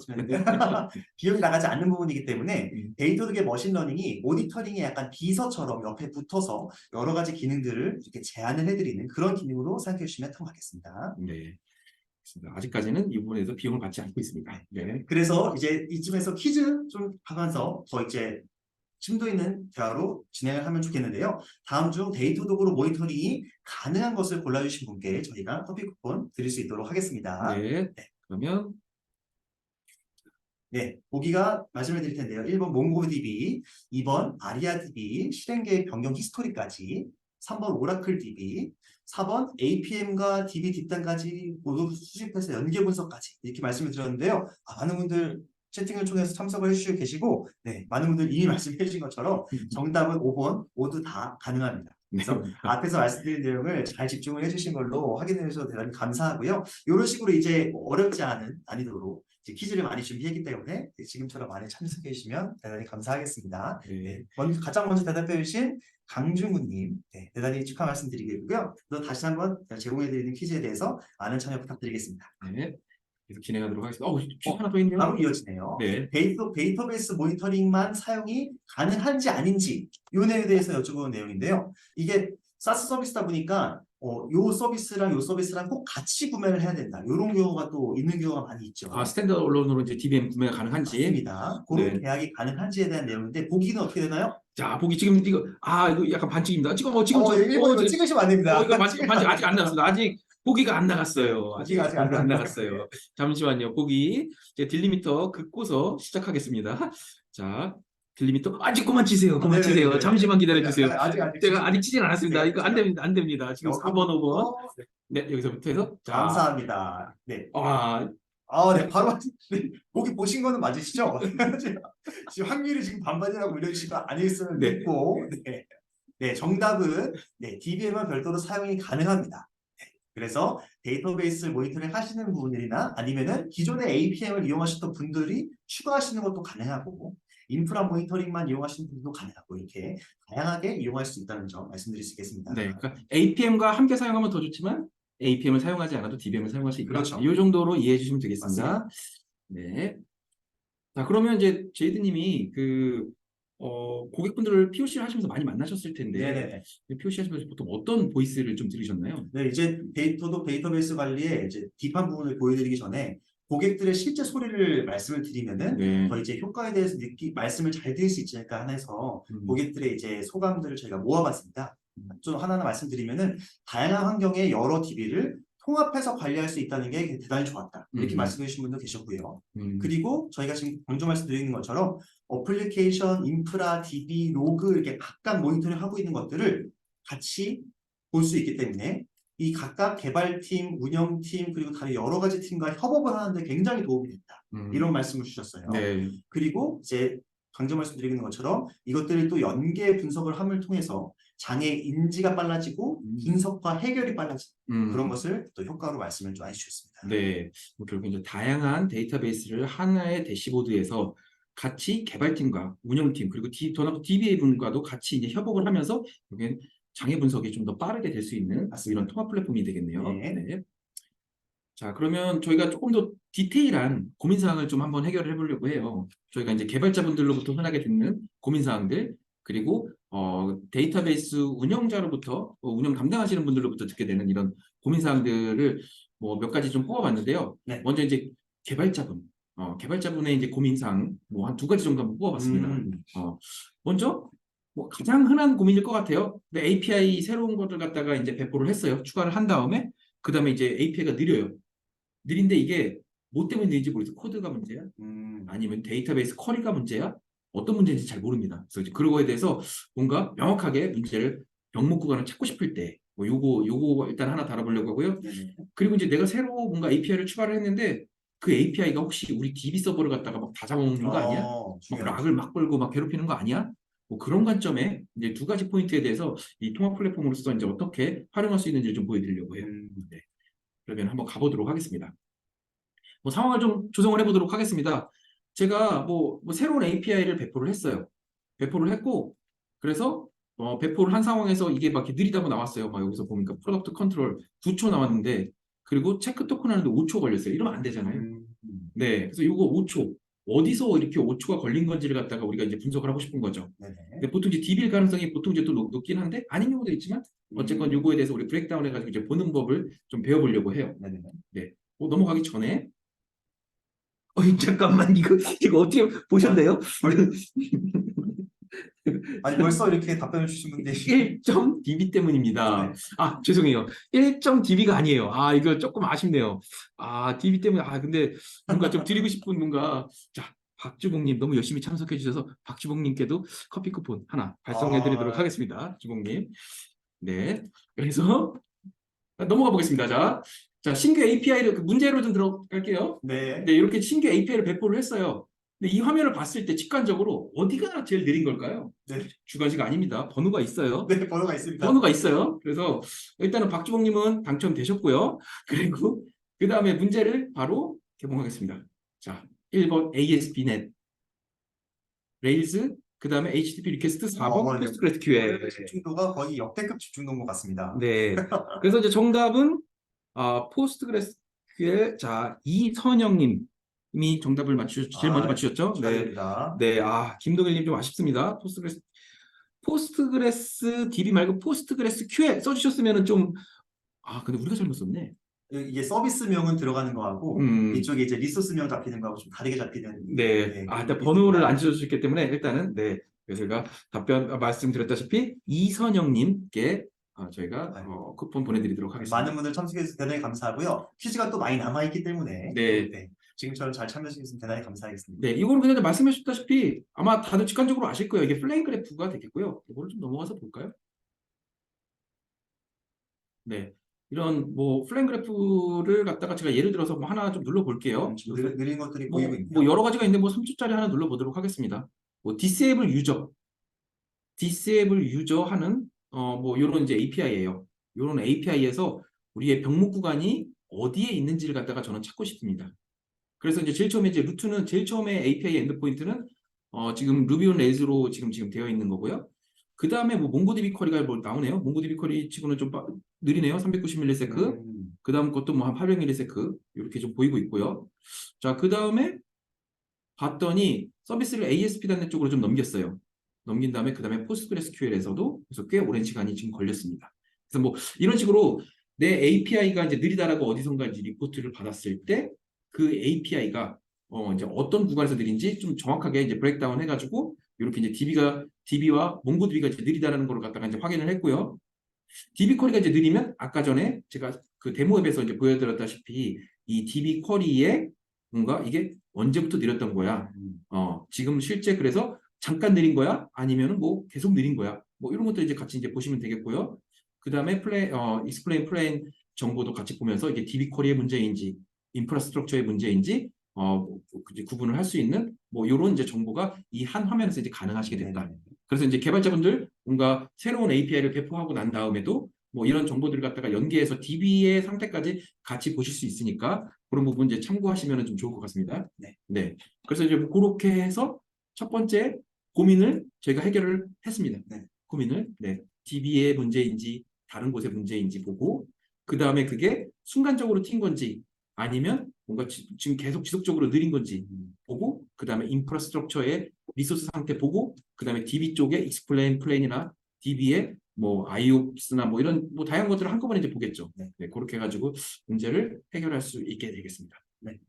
비용이 나가지 않는 부분이기 때문에 데이터독의 머신러닝이 모니터링에 약간 비서처럼 옆에 붙어서 여러 가지 기능들을 이렇게 제안을 해드리는 그런 기능으로 생각해 주시면 통하겠습니다. 네. 아직까지는 이 부분에서 비용을 받지 않고 있습니다. 네. 그래서 이제 이쯤에서 퀴즈 좀 하면서 더 이제 심도 있는 대화로 진행을 하면 좋겠는데요. 다음 중 데이터독으로 모니터링이 가능한 것을 골라주신 분께 저희가 커피 쿠폰 드릴 수 있도록 하겠습니다. 네. 그러면 네, 보기가 말씀을 드릴 텐데요. 1번 몽고DB, 2번 아리아DB, 실행 계획 변경 히스토리까지, 3번 오라클DB, 4번 APM과 DB 딥단까지 모두 수집해서 연계 분석까지 이렇게 말씀을 드렸는데요. 많은 분들 채팅을 통해서 참석을 해주시고 계시고 네, 많은 분들 이미 말씀해 주신 것처럼 정답은 5번 모두 다 가능합니다. 그래서 앞에서 말씀드린 내용을 잘 집중을 해주신 걸로 확인해 주셔서 대단히 감사하고요. 이런 식으로 이제 어렵지 않은 난이도로 이제 퀴즈를 많이 준비했기 때문에 지금처럼 많이 참석해 주시면 대단히 감사하겠습니다. 네, 가장 먼저 대답해 주신 강중훈님, 네, 대단히 축하 말씀드리겠고요. 또 다시 한번 제공해드리는 퀴즈에 대해서 많은 참여 부탁드리겠습니다. 네, 계속 진행하도록 하겠습니다. 퀴즈 하나 더 있네요. 바로 이어지네요. 네. 데이터베이스 모니터링만 사용이 가능한지 아닌지 이 내용에 대해서 여쭤보는 내용인데요. 이게 사스 서비스다 보니까 요 서비스랑 꼭 같이 구매를 해야 된다. 이런 경우가 또 있는 경우가 많이 있죠. 스탠드얼론으로 이제 DBM 구매가 가능한지. 맞습니다. 그런 네. 계약이 가능한지에 대한 내용인데 보기는 어떻게 되나요? 자, 보기 지금 이거 약간 반칙입니다. 지금 이거 찍으시면 안 됩니다. 이거 반칙 아직 안 나갔습니다. 아직 보기가 안 나갔어요. 보기가 아직 안 나갔어요. 잠시만요. 보기 이제 딜리미터 긋고서 시작하겠습니다. 자, 딜리미터 아직 그만 치세요. 그만 치세요. 네네네. 잠시만 기다려 주세요. 아직 제가 아직 치진 않았습니다. 네. 이거 안 됩니다. 안 됩니다. 지금 4번, 5번. 네, 여기서부터 해서 자, 감사합니다. 네. 네, 바로 보기 보신 거는 맞으시죠? 지금 확률이 지금 반반이라고 올려주시고 아니었으면 믿고 네, 정답은 DBM은 별도로 사용이 가능합니다. 그래서 데이터베이스 모니터링 하시는 분들이나 아니면은 기존의 APM을 이용하셨던 분들이 추가하시는 것도 가능하고 인프라 모니터링만 이용하시는 분들도 가능하고 이렇게 다양하게 이용할 수 있다는 점 말씀드릴 수 있겠습니다. 네, 그러니까 APM과 함께 사용하면 더 좋지만 APM을 사용하지 않아도 DBM을 사용할 수 있다. 그렇죠. 이 정도로 이해해 주시면 되겠습니다. 맞습니다. 네. 자, 그러면 이제 제이드님이 고객분들을 POC를 하시면서 많이 만나셨을 텐데, 네네네. POC 하시면서 보통 어떤 보이스를 좀 들으셨나요? 네, 이제 데이터베이스 관리에 이제 딥한 부분을 보여드리기 전에 고객들의 실제 소리를 말씀을 드리면은 네. 더 이제 효과에 대해서 말씀을 잘 드릴 수 있지 않을까 해서 고객들의 이제 소감들을 저희가 모아봤습니다. 좀 하나하나 말씀드리면은 다양한 환경의 여러 DB를 통합해서 관리할 수 있다는 게 대단히 좋았다. 이렇게 말씀해 주신 분도 계셨고요. 그리고 저희가 지금 강조 말씀드리는 것처럼 어플리케이션, 인프라, DB, 로그 이렇게 각각 모니터링하고 있는 것들을 같이 볼 수 있기 때문에 이 각각 개발팀, 운영팀, 그리고 다른 여러 가지 팀과 협업을 하는데 굉장히 도움이 된다. 이런 말씀을 주셨어요. 네. 그리고 이제 강조 말씀드리는 것처럼 이것들을 또 연계 분석을 함을 통해서 장애 인지가 빨라지고 분석과 해결이 빨라지는 그런 것을 또 효과로 말씀을 좀 해주셨습니다. 네. 결국 이제 다양한 데이터베이스를 하나의 대시보드에서 같이 개발팀과 운영팀 그리고 DBA 분과도 같이 이제 협업을 하면서 여기는 장애 분석이 좀 더 빠르게 될 수 있는 이런 통합 플랫폼이 되겠네요. 네. 네. 자, 그러면 저희가 조금 더 디테일한 고민사항을 좀 한번 해결을 해보려고 해요. 저희가 이제 개발자분들로부터 흔하게 듣는 고민사항들, 그리고 데이터베이스 운영자로부터, 운영 담당하시는 분들로부터 듣게 되는 이런 고민사항들을 뭐 몇 가지 좀 뽑아봤는데요. 네. 먼저 이제 개발자분의 이제 고민사항, 뭐 한 두 가지 정도 한번 뽑아봤습니다. 먼저, 뭐 가장 흔한 고민일 것 같아요. 근데 API 새로운 것들 갖다가 이제 배포를 했어요. 추가를 한 다음에, 그 다음에 이제 API가 느려요. 느린데 이게 뭐 때문에 느린지 모르겠어. 코드가 문제야? 아니면 데이터베이스 쿼리가 문제야? 어떤 문제인지 잘 모릅니다. 그래서 이제 그런 거에 대해서 뭔가 명확하게 문제를 병목 구간을 찾고 싶을 때, 뭐 요거 일단 하나 다뤄보려고 하고요. 그리고 이제 내가 새로 뭔가 API를 추가를 했는데 그 API가 혹시 우리 DB 서버를 갖다가 막 다 잡아먹는 거 아니야? 막 락을 막 걸고 막 괴롭히는 거 아니야? 뭐 그런 관점에 이제 두 가지 포인트에 대해서 이 통합 플랫폼으로서 이제 어떻게 활용할 수 있는지를 좀 보여드리려고 해요. 네. 그러면 한번 가보도록 하겠습니다. 뭐 상황을 좀 조성을 해보도록 하겠습니다. 제가 뭐 새로운 API를 배포를 했어요. 배포를 했고, 그래서 배포를 한 상황에서 이게 막 이렇게 느리다고 나왔어요. 막 여기서 보니까 프로덕트 컨트롤 9초 나왔는데, 그리고 체크 토큰 하는데 5초 걸렸어요. 이러면 안 되잖아요. 네, 그래서 이거 5초. 어디서 이렇게 5초가 걸린 건지를 갖다가 우리가 이제 분석을 하고 싶은 거죠. 근데 보통 이제 DB일 가능성이 보통 이제 또 높긴 한데, 아닌 경우도 있지만, 어쨌건 요거에 대해서 우리 브레이크다운 해가지고 이제 보는 법을 좀 배워보려고 해요. 네. 넘어가기 전에 잠깐만 이거 어떻게 보셨나요? 아니 벌써 이렇게 답변을 주신 분들이 1.db 때문입니다. 네. 아, 죄송해요. 1.db가 아니에요. 아, 이거 조금 아쉽네요. 아, db 때문에 근데 뭔가 좀 드리고 싶은 뭔가 자, 박주봉님 너무 열심히 참석해 주셔서 박주봉님께도 커피 쿠폰 하나 발송해 드리도록 하겠습니다. 주봉님. 네. 그래서 넘어가 보겠습니다. 자, 신규 API를 문제로 좀 들어갈게요. 네. 네, 이렇게 신규 API를 배포를 했어요. 근데 이 화면을 봤을 때 직관적으로 어디가 제일 느린 걸까요? 네. 주관식 아닙니다. 번호가 있어요. 네, 번호가 있습니다. 번호가 있어요. 그래서 일단은 박주봉님은 당첨되셨고요. 그리고 그 다음에 문제를 바로 개봉하겠습니다. 자, 1번 ASP.NET 레일즈, 그 다음에 HTTP 리퀘스트 4번 네. PostgreSQL. 집중도가 거의 역대급 집중도인 것 같습니다. 네. 그래서 이제 정답은 포스트그레스QL. 자, 이선영님이 정답을 제일 먼저 맞추셨죠? 축하드립니다. 네. 김동일님 좀 아쉽습니다. 포스트그레스 DB 말고 포스트그레스 QL 써주셨으면은 좀 근데 우리가 잘못 썼네. 이게 서비스명은 들어가는 거하고 이쪽에 이제 리소스명 잡히는 거하고 좀 다르게 잡히는. 네. 일단 번호를 안 주셨기 때문에 일단은 네. 그래서 제가 말씀드렸다시피 이선영님께 저희가 쿠폰 보내드리도록 하겠습니다. 많은 분들 참석해주셔서 대단히 감사하고요. 퀴즈가 또 많이 남아있기 때문에 네. 지금처럼 잘 참여해주셔서 대단히 감사하겠습니다. 네, 이거는 그냥 말씀해 주셨다시피 아마 다들 직관적으로 아실 거예요. 이게 플레임 그래프가 되겠고요. 이거를 좀 넘어가서 볼까요? 네, 이런 뭐 플레임 그래프를 갖다가 제가 예를 들어서 뭐 하나 좀 눌러 볼게요. 느린 것들이 보이고 있네요. 뭐 여러 가지가 있는데 뭐 3초짜리 하나 눌러 보도록 하겠습니다. 뭐 disable user 하는 뭐 이런 이제 API예요. 이런 API에서 우리의 병목 구간이 어디에 있는지를 갖다가 저는 찾고 싶습니다. 그래서 이제 제일 처음에 이제 루트는 제일 처음에 API 엔드포인트는 지금 루비 온 레일즈로 지금 되어 있는 거고요. 그 다음에 뭐 몽고DB 쿼리가 뭐 나오네요. 몽고DB 쿼리 치고는 좀 느리네요. 390ms. 그 다음 것도 뭐 한 800ms 이렇게 좀 보이고 있고요. 자, 그 다음에 봤더니 서비스를 ASP.NET 쪽으로 좀 넘겼어요. 넘긴 다음에 그 다음에 PostgreSQL에서도 그래서 꽤 오랜 시간이 지금 걸렸습니다. 그래서 뭐 이런 식으로 내 API가 이제 느리다라고 어디선가 이제 리포트를 받았을 때 그 API가 이제 어떤 구간에서 느린지 좀 정확하게 이제 브레이크다운 해가지고 이렇게 이제 DB와 몽고DB가 이제 느리다라는 걸 갖다가 이제 확인을 했고요. DB 쿼리가 이제 느리면 아까 전에 제가 그 데모 앱에서 이제 보여드렸다시피 이 DB 쿼리에 뭔가 이게 언제부터 느렸던 거야. 지금 실제 그래서 잠깐 느린 거야? 아니면은 뭐 계속 느린 거야? 뭐 이런 것들 이제 같이 이제 보시면 되겠고요. 그 다음에 익스플레인 플레인 정보도 같이 보면서 이게 DB 쿼리의 문제인지, 인프라스트럭처의 문제인지, 이제 구분을 할 수 있는 뭐 이런 이제 정보가 이 한 화면에서 이제 가능하시게 됐다. 네네. 그래서 이제 개발자분들 뭔가 새로운 API를 배포하고 난 다음에도 뭐 이런 정보들을 갖다가 연계해서 DB의 상태까지 같이 보실 수 있으니까 그런 부분 이제 참고하시면 좀 좋을 것 같습니다. 네. 네. 그래서 이제 뭐 그렇게 해서 첫 번째 고민을 저희가 해결을 했습니다. 네. 고민을 DB의 문제인지 다른 곳의 문제인지 보고 그 다음에 그게 순간적으로 튄 건지 아니면 뭔가 지금 계속 지속적으로 느린 건지 보고 그 다음에 인프라스트럭처의 리소스 상태 보고 그 다음에 DB 쪽에 익스플레인 플레인이나 DB의 뭐 IOPS나 뭐 이런 뭐 다양한 것들을 한꺼번에 이제 보겠죠. 네. 네, 그렇게 해가지고 문제를 해결할 수 있게 되겠습니다. 네.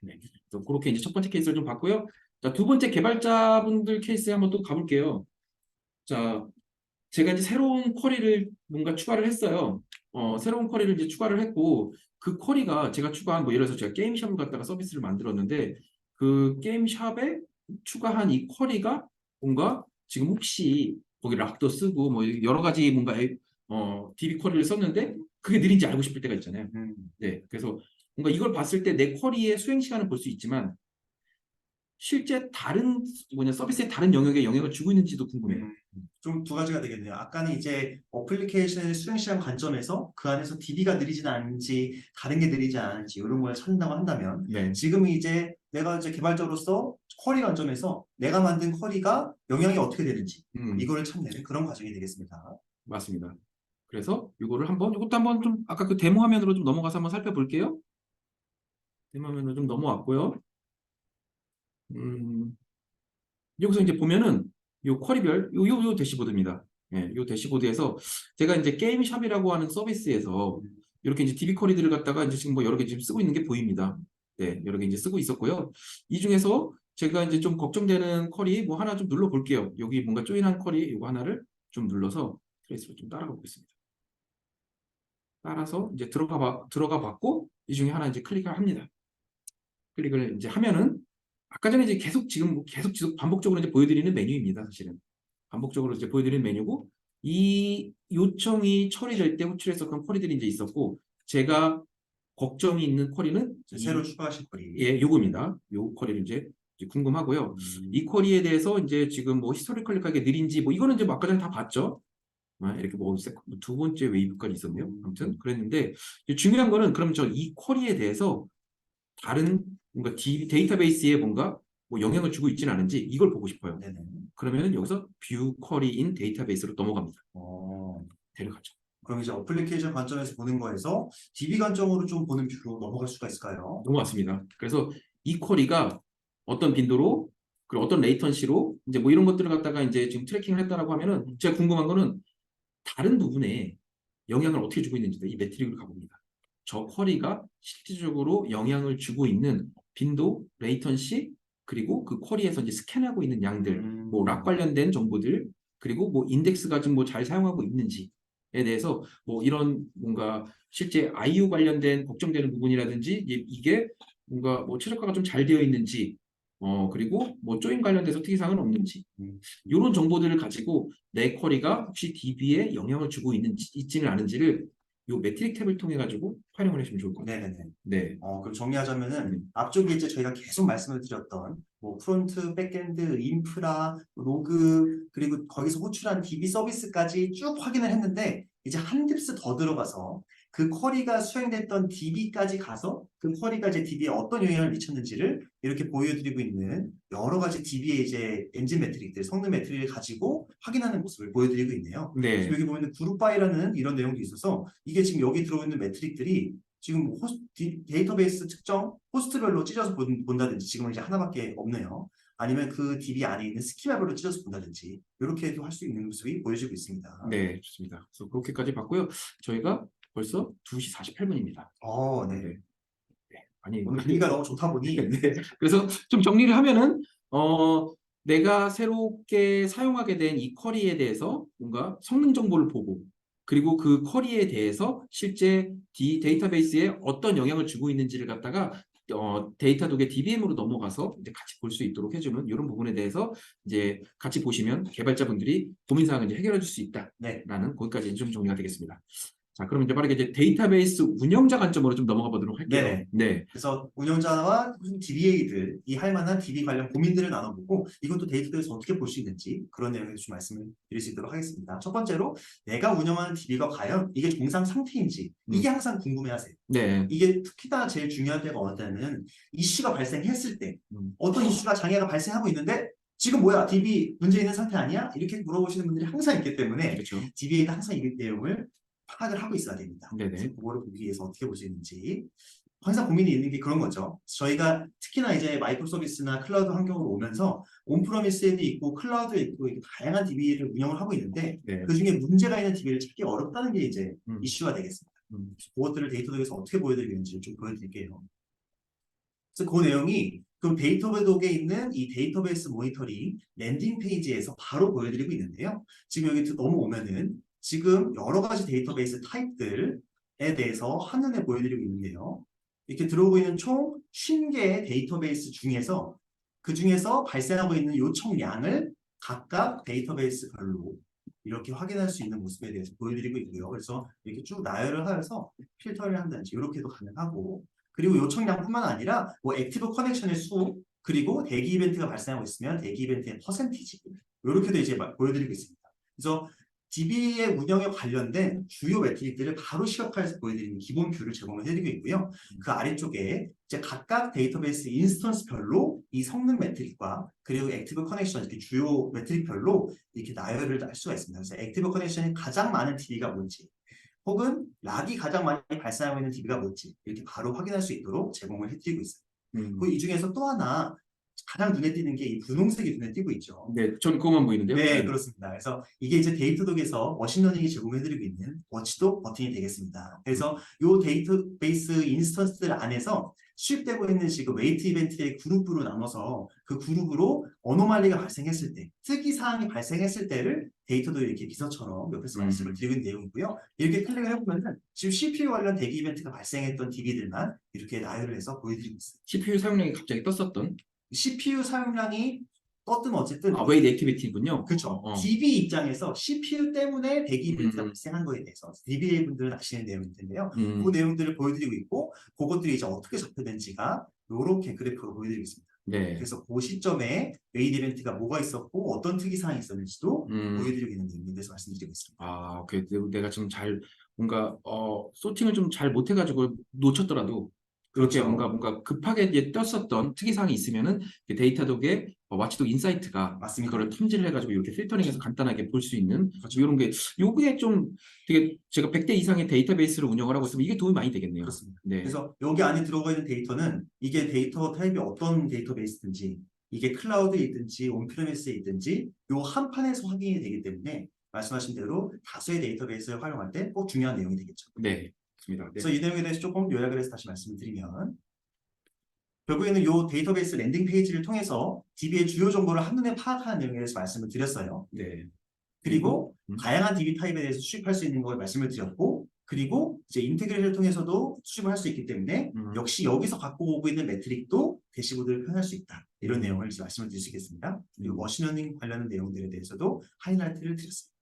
네. 그래서 그렇게 이제 첫 번째 케이스를 좀 봤고요. 자, 두 번째 개발자분들 케이스에 한번 또 가볼게요. 자, 제가 이제 새로운 쿼리를 뭔가 추가를 했어요. 새로운 쿼리를 이제 추가를 했고, 그 쿼리가 제가 추가한, 뭐 예를 들어서 제가 게임샵을 갖다가 서비스를 만들었는데, 그 게임샵에 추가한 이 쿼리가 뭔가 지금 혹시 거기 락도 쓰고, 뭐 여러 가지 뭔가 DB 쿼리를 썼는데, 그게 느린지 알고 싶을 때가 있잖아요. 네. 그래서 뭔가 이걸 봤을 때 내 쿼리의 수행 시간을 볼 수 있지만, 실제 다른 서비스의 다른 영역에 영향을 주고 있는지도 궁금해요. 좀 두 가지가 되겠네요. 아까는 이제 어플리케이션의 수행시간 관점에서 그 안에서 DB가 느리진 않은지 다른 게 느리지 않은지 이런 걸 찾는다고 한다면 네. 지금은 이제 내가 이제 개발자로서 쿼리 관점에서 내가 만든 쿼리가 영향이 어떻게 되는지 이거를 찾는 그런 과정이 되겠습니다. 맞습니다. 그래서 이것도 한번 좀 아까 그 데모 화면으로 좀 넘어가서 한번 살펴볼게요. 데모 화면으로 좀 넘어왔고요. 여기서 이제 보면은 요 쿼리별 요 대시보드입니다. 예, 요 대시보드에서 제가 이제 게임샵이라고 하는 서비스에서 이렇게 이제 DB 쿼리들을 갖다가 이제 지금 뭐 여러 개 지금 쓰고 있는 게 보입니다. 네, 여러 개 이제 쓰고 있었고요. 이 중에서 제가 이제 좀 걱정되는 쿼리 뭐 하나 좀 눌러 볼게요. 여기 뭔가 조인한 쿼리 요거 하나를 좀 눌러서 트레이스로 좀 따라가 보겠습니다. 따라서 이제 들어가 봤고 이 중에 하나 이제 클릭을 합니다. 클릭을 이제 하면은 아까 전에 이제 계속 반복적으로 이제 보여드리는 메뉴입니다. 사실은 반복적으로 이제 보여드리는 메뉴고 이 요청이 처리될 때 호출했었던 쿼리들이 이제 있었고 제가 걱정이 있는 쿼리는 새로 추가하신 쿼리. 예, 요겁니다. 요 쿼리를 이제 궁금하고요. 이 쿼리에 대해서 이제 지금 뭐 히스토리컬하게 느린지 뭐 이거는 이제 뭐 아까 전에 다 봤죠. 이렇게 두 번째 웨이브까지 있었네요. 아무튼 그랬는데 중요한 거는 그럼 저 이 쿼리에 대해서 다른 뭔가 데이터베이스에 뭔가 뭐 영향을 주고 있지는 않은지 이걸 보고 싶어요. 네네. 그러면은 여기서 뷰 쿼리인 데이터베이스로 넘어갑니다. 데려가죠. 그럼 이제 어플리케이션 관점에서 보는 거에서 DB 관점으로 좀 보는 뷰로 넘어갈 수가 있을까요? 넘어갔습니다. 그래서 이 쿼리가 어떤 빈도로 그리고 어떤 레이턴시로 이제 뭐 이런 것들을 갖다가 이제 지금 트래킹을 했다라고 하면은 제가 궁금한 거는 다른 부분에 영향을 어떻게 주고 있는지 이 매트릭을 가봅니다. 저 쿼리가 실질적으로 영향을 주고 있는 빈도, 레이턴시, 그리고 그 쿼리에서 이제 스캔하고 있는 양들, 뭐 락 관련된 정보들, 그리고 뭐 인덱스가 좀 뭐 잘 사용하고 있는지에 대해서 뭐 이런 뭔가 실제 IO 관련된 걱정되는 부분이라든지 이게 뭔가 뭐 최적화가 좀 잘 되어 있는지, 그리고 뭐 조인 관련돼서 특이사항은 없는지, 이런 정보들을 가지고 내 쿼리가 혹시 DB에 영향을 주고 있지는 않은지를 이 매트릭 탭을 통해 가지고 활용을 하시면 좋을 것 같아요. 네네네. 네. 그럼 정리하자면은 앞쪽에 이제 저희가 계속 말씀을 드렸던 뭐 프론트, 백엔드, 인프라, 로그 그리고 거기서 호출한 DB 서비스까지 쭉 확인을 했는데 이제 한 뎁스 더 들어가서 그 쿼리가 수행됐던 DB까지 가서 그 쿼리가 이제 DB에 어떤 영향을 미쳤는지를 이렇게 보여드리고 있는 여러 가지 DB의 이제 엔진 매트릭들, 성능 매트릭을 가지고 확인하는 모습을 보여드리고 있네요. 네. 지금 여기 보면 그룹 바이라는 이런 내용도 있어서 이게 지금 여기 들어있는 매트릭들이 지금 뭐 데이터베이스 특정 호스트별로 찢어서 본다든지 지금은 이제 하나밖에 없네요. 아니면 그 DB 안에 있는 스키마별로 찢어서 본다든지 이렇게도 할 수 있는 모습이 보여지고 있습니다. 네, 좋습니다. 그래서 그렇게까지 봤고요. 저희가 벌써 2시 48분입니다. 네. 네. 네. 아니, 오늘 분위기가 너무 좋다 보니 네. 그래서 좀 정리를 하면은 내가 새롭게 사용하게 된 이 쿼리에 대해서 뭔가 성능 정보를 보고 그리고 그 쿼리에 대해서 실제 데이터베이스에 어떤 영향을 주고 있는지를 갖다가 데이터독의 DBM으로 넘어가서 이제 같이 볼 수 있도록 해주는 이런 부분에 대해서 이제 같이 보시면 개발자분들이 고민사항을 이제 해결해 줄 수 네. 있다라는 거기까지 좀 정리가 되겠습니다. 자, 그럼 이제 빠르게 이제 데이터베이스 운영자 관점으로 좀 넘어가 보도록 할게요. 네네. 네. 그래서 운영자와 DBA들이 할 만한 DB 관련 고민들을 나눠보고 이것도 데이터베이스에서 어떻게 볼 수 있는지 그런 내용에 좀 말씀을 드릴 수 있도록 하겠습니다. 첫 번째로 내가 운영하는 DB가 과연 이게 정상 상태인지 이게 항상 궁금해하세요. 네. 이게 특히나 제일 중요한 때가 어디냐면 이슈가 발생했을 때 어떤 이슈가 장애가 발생하고 있는데 지금 뭐야 DB 문제 있는 상태 아니야? 이렇게 물어보시는 분들이 항상 있기 때문에 그렇죠. DBA가 항상 이 내용을 파악을 하고 있어야 됩니다. 네네. 그래서 그거를 보기 위해서 어떻게 볼 수 있는지 항상 고민이 있는 게 그런 거죠. 저희가 특히나 이제 마이크로 서비스나 클라우드 환경으로 오면서 온프로미스에도 있고 클라우드에 있고 이렇게 다양한 DB를 운영을 하고 있는데 네. 그 중에 문제가 있는 DB를 찾기 어렵다는 게 이제 음. 이슈가 되겠습니다. 그것들을 데이터독에서 어떻게 보여드리는지 좀 보여드릴게요. 그래서 그 내용이 그 데이터독에 있는 이 데이터베이스 모니터링 랜딩 페이지에서 바로 보여드리고 있는데요. 지금 여기 넘어오면은 지금 여러 가지 데이터베이스 타입들에 대해서 한눈에 보여드리고 있는데요. 이렇게 들어오고 있는 총 50개의 데이터베이스 중에서 그 중에서 발생하고 있는 요청량을 각각 데이터베이스별로 이렇게 확인할 수 있는 모습에 대해서 보여드리고 있고요. 그래서 이렇게 쭉 나열을 하여서 필터를 한다든지 이렇게도 가능하고 그리고 요청량뿐만 아니라 뭐 액티브 커넥션의 수 그리고 대기 이벤트가 발생하고 있으면 대기 이벤트의 퍼센티지 이렇게도 이제 보여드리고 있습니다. 그래서 DB의 운영에 관련된 주요 매트릭들을 바로 시각화해서 보여드리는 기본 뷰를 제공을 해드리고 있고요. 그 아래쪽에 이제 각각 데이터베이스 인스턴스별로 이 성능 매트릭과 그리고 액티브 커넥션 이렇게 주요 매트릭별로 이렇게 나열을 할 수가 있습니다. 그래서 액티브 커넥션이 가장 많은 DB가 뭔지 혹은 락이 가장 많이 발생하고 있는 DB가 뭔지 이렇게 바로 확인할 수 있도록 제공을 해드리고 있어요. 그리고 이 중에서 또 하나 가장 눈에 띄는 게 이 분홍색이 눈에 띄고 있죠. 네, 저는 그것만 보이는데요. 네, 그렇습니다. 그래서 이게 이제 데이터독에서 머신러닝이 제공해드리고 있는 워치독 버튼이 되겠습니다. 그래서 이 데이터베이스 인스턴스들 안에서 수입되고 있는 지금 웨이트 이벤트의 그룹으로 나눠서 그 그룹으로 어노말리가 발생했을 때, 특이사항이 발생했을 때를 데이터도 이렇게 비서처럼 옆에서 말씀을 드리고 있는 내용이고요. 이렇게 클릭을 해보면은 지금 CPU 관련 대기 이벤트가 발생했던 DB들만 이렇게 나열을 해서 보여드리고 있습니다. CPU 사용량이 갑자기 떴었던 CPU 사용량이 떴든 어쨌든 웨이트 액티비티군요. 그렇죠. DB 입장에서 CPU 때문에 대기 이벤트가 발생한 거에 대해서 DBA 분들은 아시는 내용일 텐데요. 그 내용들을 보여드리고 있고 그것들이 이제 어떻게 접근된지가 이렇게 그래프로 보여드리고 있습니다. 네. 그래서 그 시점에 웨이트 이벤트가 뭐가 있었고 어떤 특이사항이 있었는지도 보여드리고 있는 내용에 대해서 말씀드리고 있습니다. 아, 오케이. 내가 좀 잘 뭔가 소팅을 좀 잘 못해가지고 놓쳤더라도 그렇게 그렇죠. 뭔가 급하게 이제 떴었던 특이사항이 있으면은 데이터독의 와치독 인사이트가 맞습니다. 그거를 탐지를 해가지고 이렇게 필터링해서 간단하게 볼 수 있는 그렇죠. 이런 게 요게 좀 되게 제가 100대 이상의 데이터베이스를 운영을 하고 있으면 이게 도움이 많이 되겠네요. 그렇습니다. 네. 그래서 여기 안에 들어가 있는 데이터는 이게 데이터 타입이 어떤 데이터베이스든지 이게 클라우드에 있든지 온프레미스에 있든지 요 한 판에서 확인이 되기 때문에 말씀하신 대로 다수의 데이터베이스를 활용할 때 꼭 중요한 내용이 되겠죠. 네. 좋습니다. 네. 그래서 이 내용에 대해서 조금 요약을 해서 다시 말씀을 드리면 결국에는 이 데이터베이스 랜딩 페이지를 통해서 DB의 주요 정보를 한눈에 파악하는 내용에 대해서 말씀을 드렸어요. 네. 그리고 다양한 DB 타입에 대해서 수집할 수 있는 걸 말씀을 드렸고 그리고 이제 인테그레이션을 통해서도 수집을 할 수 있기 때문에 역시 여기서 갖고 오고 있는 매트릭도 대시보드를 표현할 수 있다. 이런 내용을 이제 말씀을 드릴 수 있겠습니다. 그리고 머신러닝 관련된 내용들에 대해서도 하이라이트를 드렸습니다.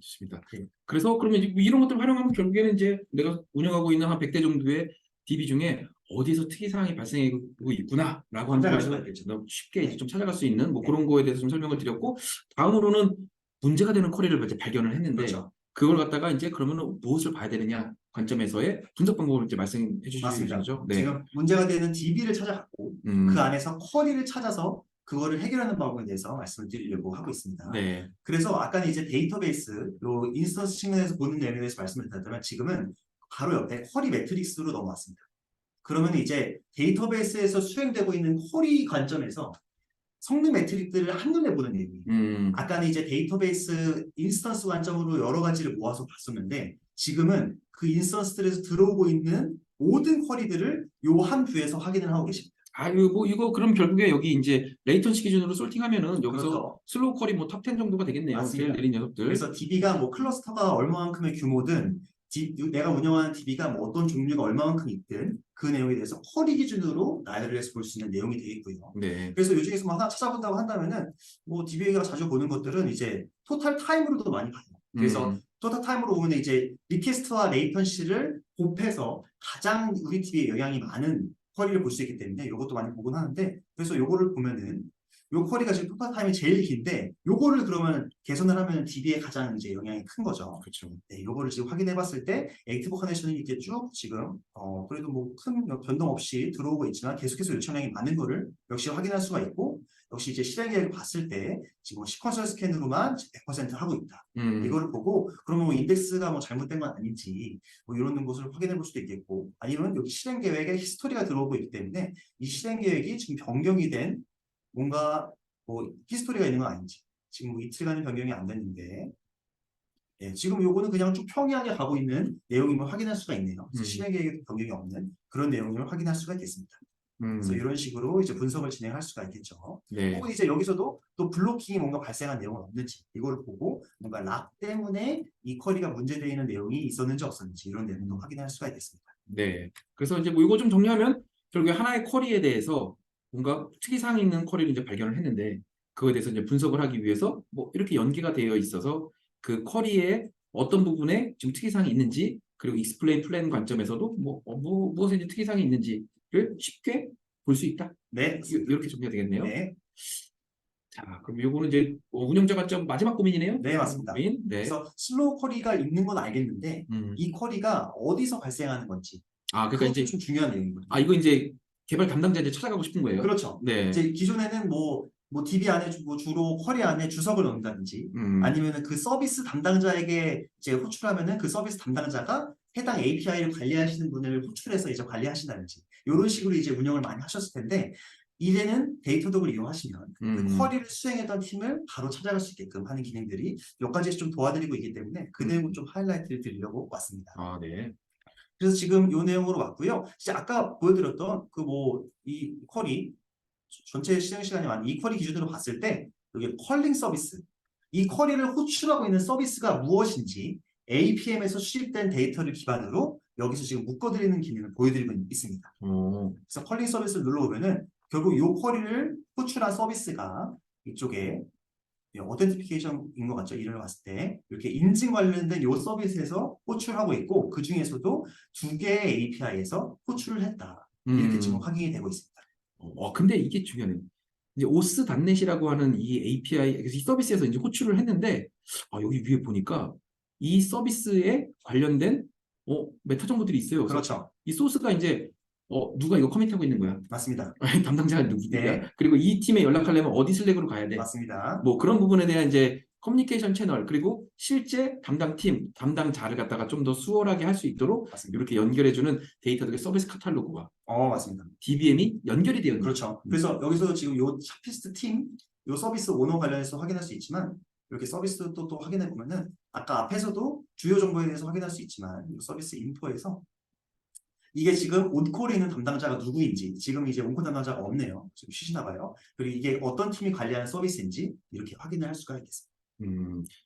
좋습니다. 그래서 그러면 이런 것들 활용하면 결국에는 이제 내가 운영하고 있는 한 100대 정도의 DB 중에 어디서 특이사항이 발생하고 있구나라고 하는 찾아갈 거에서 수가 있겠죠. 쉽게 이제 좀 찾아갈 수 있는 뭐 그런 거에 대해서 좀 설명을 드렸고 다음으로는 문제가 되는 쿼리를 이제 발견을 했는데 그렇죠. 그걸 갖다가 이제 그러면 무엇을 봐야 되느냐 관점에서의 분석 방법을 이제 말씀해 주시는 거죠. 네. 지금 문제가 되는 DB를 찾아갔고 그 안에서 쿼리를 찾아서 그거를 해결하는 방법에 대해서 말씀을 드리려고 하고 있습니다. 네. 그래서 아까는 이제 데이터베이스, 요 인스턴스 측면에서 보는 내용에 대해서 말씀을 드렸다면 지금은 바로 옆에 쿼리 매트릭스로 넘어왔습니다. 그러면 이제 데이터베이스에서 수행되고 있는 쿼리 관점에서 성능 매트릭들을 한눈에 보는 내용이에요. 아까는 이제 데이터베이스 인스턴스 관점으로 여러 가지를 모아서 봤었는데 지금은 그 인스턴스들에서 들어오고 있는 모든 쿼리들을 요 한 뷰에서 확인을 하고 계십니다. 아, 이거 그럼 결국에 여기 이제 레이턴시 기준으로 솔팅하면은 여기서 그렇죠. 슬로우 쿼리 뭐 탑 10 정도가 되겠네요. 제일 맞습니다. 느린 녀석들. 그래서 DB가 뭐 클러스터가 얼마만큼의 규모든 내가 운영하는 DB가 뭐 어떤 종류가 얼마만큼 있든 그 내용에 대해서 쿼리 기준으로 나열을 해서 볼 수 있는 내용이 되겠고요. 네. 그래서 요 중에서 뭐 하나 찾아본다고 한다면은 뭐 DBA가 자주 보는 것들은 이제 토탈 타임으로도 많이 봐요. 그래서 토탈 타임으로 보면 이제 리퀘스트와 레이턴시를 곱해서 가장 우리 DB에 영향이 많은 쿼리를 볼 수 있기 때문에 이것도 많이 보곤 하는데 그래서 요거를 보면은 요 쿼리가 지금 토탈 타임이 제일 긴데 요거를 그러면 개선을 하면 DB에 가장 이제 영향이 큰 거죠. 그렇죠. 네, 요거를 지금 확인해 봤을 때 액티브 커넥션이 이렇게 쭉 지금 그래도 뭐 큰 변동 없이 들어오고 있지만 계속해서 요청량이 많은 거를 역시 확인할 수가 있고 역시 이제 실행 계획을 봤을 때 지금 시퀀셜 스캔으로만 100% 하고 있다. 이거를 보고 그러면 뭐 인덱스가 뭐 잘못된 건 아닌지 뭐 이런 것을 확인해 볼 수도 있겠고 아니면 여기 실행 계획에 히스토리가 들어오고 있기 때문에 이 실행 계획이 지금 변경이 된 뭔가 뭐 히스토리가 있는 건 아닌지 지금 뭐 이틀간의 변경이 안 됐는데 예, 지금 요거는 그냥 쭉 평이하게 가고 있는 내용임을 확인할 수가 있네요. 그래서 실행 계획에 변경이 없는 그런 내용을 확인할 수가 있겠습니다. 그래서 이런 식으로 이제 분석을 진행할 수가 있겠죠. 네. 혹은 이제 여기서도 또 블로킹이 뭔가 발생한 내용은 없는지 이걸 보고 뭔가 락 때문에 이 쿼리가 문제되어 있는 내용이 있었는지 없었는지 이런 내용도 확인할 수가 있겠습니다. 네. 그래서 이제 뭐 이거 좀 정리하면 결국에 하나의 쿼리에 대해서 뭔가 특이사항이 있는 쿼리를 이제 발견을 했는데 그거에 대해서 이제 분석을 하기 위해서 뭐 이렇게 연계가 되어 있어서 그 쿼리의 어떤 부분에 지금 특이사항이 있는지 그리고 익스플레인 플랜 관점에서도 무엇에 이제 특이사항이 있는지를 쉽게 볼 수 있다. 네. 이렇게 정리가 되겠네요. 네. 자, 그럼 요거는 이제 운영자 관점 마지막 고민이네요. 네, 맞습니다. 고민. 네. 그래서 슬로우 쿼리가 있는 건 알겠는데 음. 이 쿼리가 어디서 발생하는 건지 아, 그러니까 그것도 이제 좀 중요한 내용이거든요. 아, 이거 이제 개발 담당자 이제 찾아가고 싶은 거예요. 그렇죠. 네. 이제 기존에는 뭐 DB 안에 뭐 주로 쿼리 안에 주석을 넣는다든지 아니면은 그 서비스 담당자에게 이제 호출하면은 그 서비스 담당자가 해당 API를 관리하시는 분을 호출해서 이제 관리하신다든지 이런 식으로 이제 운영을 많이 하셨을 텐데 이제는 데이터독을 이용하시면 그 쿼리를 수행했던 팀을 바로 찾아갈 수 있게끔 하는 기능들이 몇 가지에서 좀 도와드리고 있기 때문에 그 내용을 좀 하이라이트를 드리려고 왔습니다. 아, 네. 그래서 지금 이 내용으로 왔고요. 이제 아까 보여드렸던 그 뭐 이 쿼리 전체 실행 시간이 많은 이 쿼리 기준으로 봤을 때 여기 컬링 서비스 이 쿼리를 호출하고 있는 서비스가 무엇인지 APM에서 수집된 데이터를 기반으로 여기서 지금 묶어드리는 기능을 보여드리고 있습니다. 그래서 컬링 서비스를 눌러보면은 결국 이 쿼리를 호출한 서비스가 이쪽에 어텐티피케이션인 것 같죠? 이름을 봤을 때 이렇게 인증 관련된 이 서비스에서 호출하고 있고 그 중에서도 2개의 API에서 호출을 했다. 이렇게 지금 확인이 되고 있습니다. 근데 이게 중요해요. 이제 오스.넷이라고 하는 이 API, 그래서 이 서비스에서 이제 호출을 했는데, 여기 위에 보니까 이 서비스에 관련된 메타 정보들이 있어요. 그래서 그렇죠. 이 소스가 이제 누가 이거 커밋하고 있는 거야. 맞습니다. 담당자가 누구야. 네. 그리고 이 팀에 연락하려면 어디 슬랙으로 가야 돼. 맞습니다. 뭐 그런 부분에 대한 이제 커뮤니케이션 채널 그리고 실제 담당팀, 담당자를 갖다가 좀 더 수월하게 할 수 있도록 맞습니다. 이렇게 연결해주는 데이터들의 서비스 카탈로그와 맞습니다. DBM이 연결이 되어 있는 그렇죠. 그래서 여기서 지금 요 샤피스트 팀, 요 서비스 오너 관련해서 확인할 수 있지만 이렇게 서비스 또 확인해 보면은 아까 앞에서도 주요 정보에 대해서 확인할 수 있지만 이 서비스 인포에서 이게 지금 온콜에 있는 담당자가 누구인지 지금 이제 온콜 담당자가 없네요. 지금 쉬시나 봐요. 그리고 이게 어떤 팀이 관리하는 서비스인지 이렇게 확인을 할 수가 있겠습니다.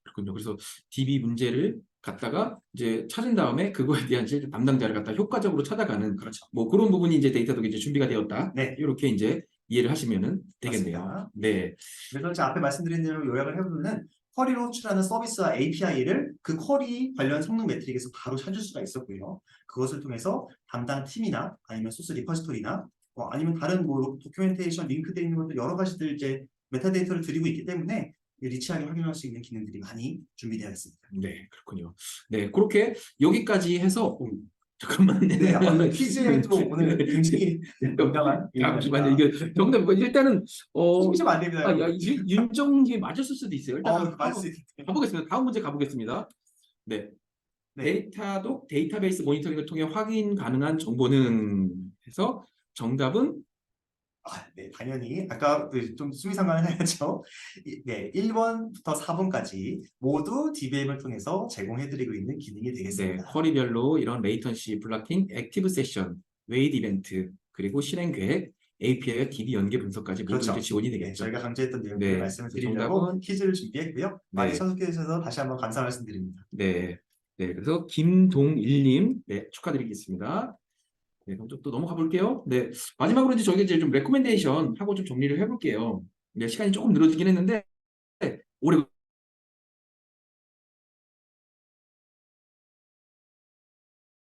그렇군요. 그래서 DB 문제를 갖다가 이제 찾은 다음에 그거에 대한 실제 담당자를 갖다 효과적으로 찾아가는 그렇죠. 뭐 그런 부분이 이제 데이터도 이제 준비가 되었다. 네. 이렇게 이제 이해를 하시면은 되겠네요. 맞습니다. 네. 그래서 제가 앞에 말씀드린 대로 요약을 해보면은 쿼리로 호출하는 서비스와 API를 그 쿼리 관련 성능 매트릭에서 바로 찾을 수가 있었고요. 그것을 통해서 담당 팀이나 아니면 소스 리퍼지토리나 아니면 다른 뭐 도큐멘테이션 링크되어 있는 것들 여러 가지들 이제 메타데이터를 드리고 있기 때문에 리치하게 확인할 수 있는 기능들이 많이 준비되어 있습니다. 네, 그렇군요. 네, 그렇게 여기까지 해서 잠깐만. 네, 퀴즈에 또 오늘 굉장히 민감한 잠시만요. 이게 정답 일단은 숨기시면 안 됩니다. 야, 윤정기 맞았을 수도 있어요. 일단 맞을 수 있겠네요. 가보겠습니다. 다음 문제 가보겠습니다. 네. 네. 데이터도 데이터베이스 모니터링을 통해 확인 가능한 정보는 해서 정답은 네, 당연히 아까 좀 수미상관을 해야죠. 네, 1번부터 4번까지 모두 DBM을 통해서 제공해드리고 있는 기능이 네, 되겠습니다. 쿼리별로 이런 레이턴시 블락킹, 액티브 세션, 웨이트 이벤트, 그리고 실행 계획, API와 DB 연계 분석까지 모두 그렇죠. 이제 지원이 네, 되겠죠. 저희가 강조했던 내용들을 네, 말씀을 그래서 드리려고 정답은 퀴즈를 준비했고요. 많이 네, 참석해 주셔서 다시 한번 감사 말씀드립니다. 네, 네. 그래서 김동일님, 네, 축하드리겠습니다. 네, 그럼 또 넘어가 볼게요. 네, 마지막으로 이제 저희가 이제 좀 레코멘데이션 하고 좀 정리를 해볼게요. 네, 시간이 조금 늘어지긴 했는데 오래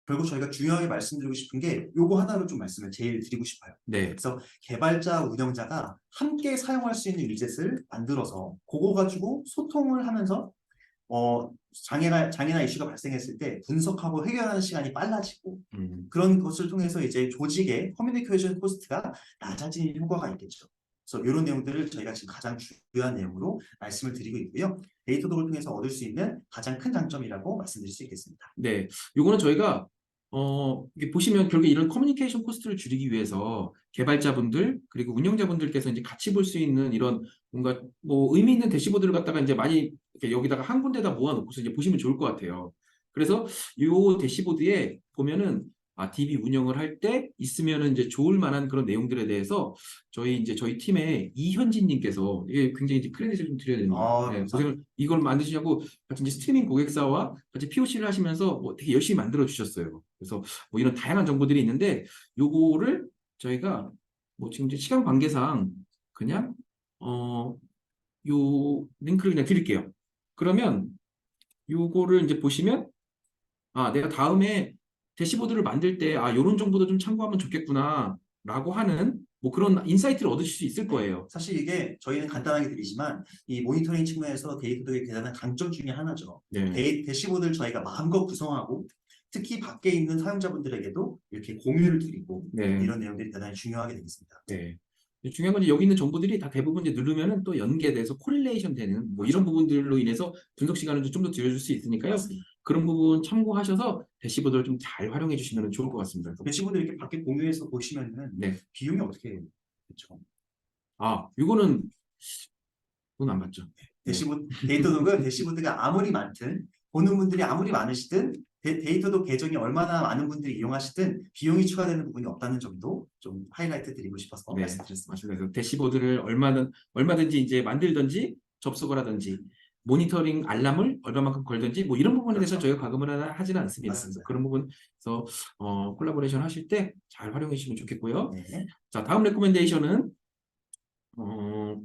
그리고 저희가 중요하게 말씀드리고 싶은 게 요거 하나로 좀 말씀을 제일 드리고 싶어요. 네, 그래서 개발자, 운영자가 함께 사용할 수 있는 위젯을 만들어서 그거 가지고 소통을 하면서 장애나 이슈가 발생했을 때 분석하고 해결하는 시간이 빨라지고 그런 것을 통해서 이제 조직의 커뮤니케이션 코스트가 낮아지는 효과가 있겠죠. 그래서 이런 내용들을 저희가 지금 가장 중요한 내용으로 말씀을 드리고 있고요. 데이터독을 통해서 얻을 수 있는 가장 큰 장점이라고 말씀드릴 수 있겠습니다. 네, 요거는 저희가 이게 보시면 결국 이런 커뮤니케이션 코스트를 줄이기 위해서 개발자분들 그리고 운영자분들께서 이제 같이 볼 수 있는 이런 뭔가 뭐 의미 있는 대시보드를 갖다가 이제 많이 이렇게 여기다가 한 군데다 모아놓고서 이제 보시면 좋을 것 같아요. 그래서 요 대시보드에 보면은 DB 운영을 할 때 있으면은 이제 좋을 만한 그런 내용들에 대해서 저희 팀의 이현진님께서 이게 굉장히 이제 크레딧을 좀 드려야 됩니다. 네, 감사합니다. 고생을 이걸 만드시냐고 같이 이제 스트리밍 고객사와 같이 POC를 하시면서 뭐 되게 열심히 만들어 주셨어요. 그래서 뭐 이런 다양한 정보들이 있는데 요거를 저희가 뭐 지금 이제 시간 관계상 그냥 요 링크를 그냥 드릴게요. 그러면 요거를 이제 보시면 내가 다음에 대시보드를 만들 때 요런 정보도 좀 참고하면 좋겠구나 라고 하는 뭐 그런 인사이트를 얻으실 수 있을 거예요. 사실 이게 저희는 간단하게 드리지만 이 모니터링 측면에서 데이터독의 대단한 강점 중에 하나죠. 네. 대시보드를 저희가 마음껏 구성하고 특히 밖에 있는 사용자분들에게도 이렇게 공유를 드리고 네. 이런 내용들이 대단히 중요하게 되겠습니다. 네. 중요한 건 이제 여기 있는 정보들이 다 대부분 이제 누르면은 또 연계돼서 코릴레이션 되는 뭐 이런 부분들로 인해서 분석 시간을 좀 더 들여줄 수 있으니까요. 맞습니다. 그런 부분 참고하셔서 대시보드를 좀 잘 활용해 주시면 좋을 것 같습니다. 대시보드 이렇게 밖에 공유해서 보시면은 네. 비용이 어떻게 됐죠? 이거는 돈 안 받죠. 데이터독은 대시보드가 아무리 많든 보는 분들이 아무리 많으시든 데이터독 계정이 얼마나 많은 분들이 이용하시든 비용이 추가되는 부분이 없다는 점도 좀 하이라이트 드리고 싶어서 네, 말씀드렸습니다. 맞습니다. 그래서 대시보드를 얼마든지 이제 만들든지 접속을 하든지 모니터링 알람을 얼마만큼 걸든지 뭐 이런 부분에 대해서 그렇죠. 저희가 가금을 하지는 않습니다. 그래서 맞습니다. 그런 부분에서 콜라보레이션 하실 때 잘 활용해 주시면 좋겠고요. 네. 자, 다음 레코멘데이션은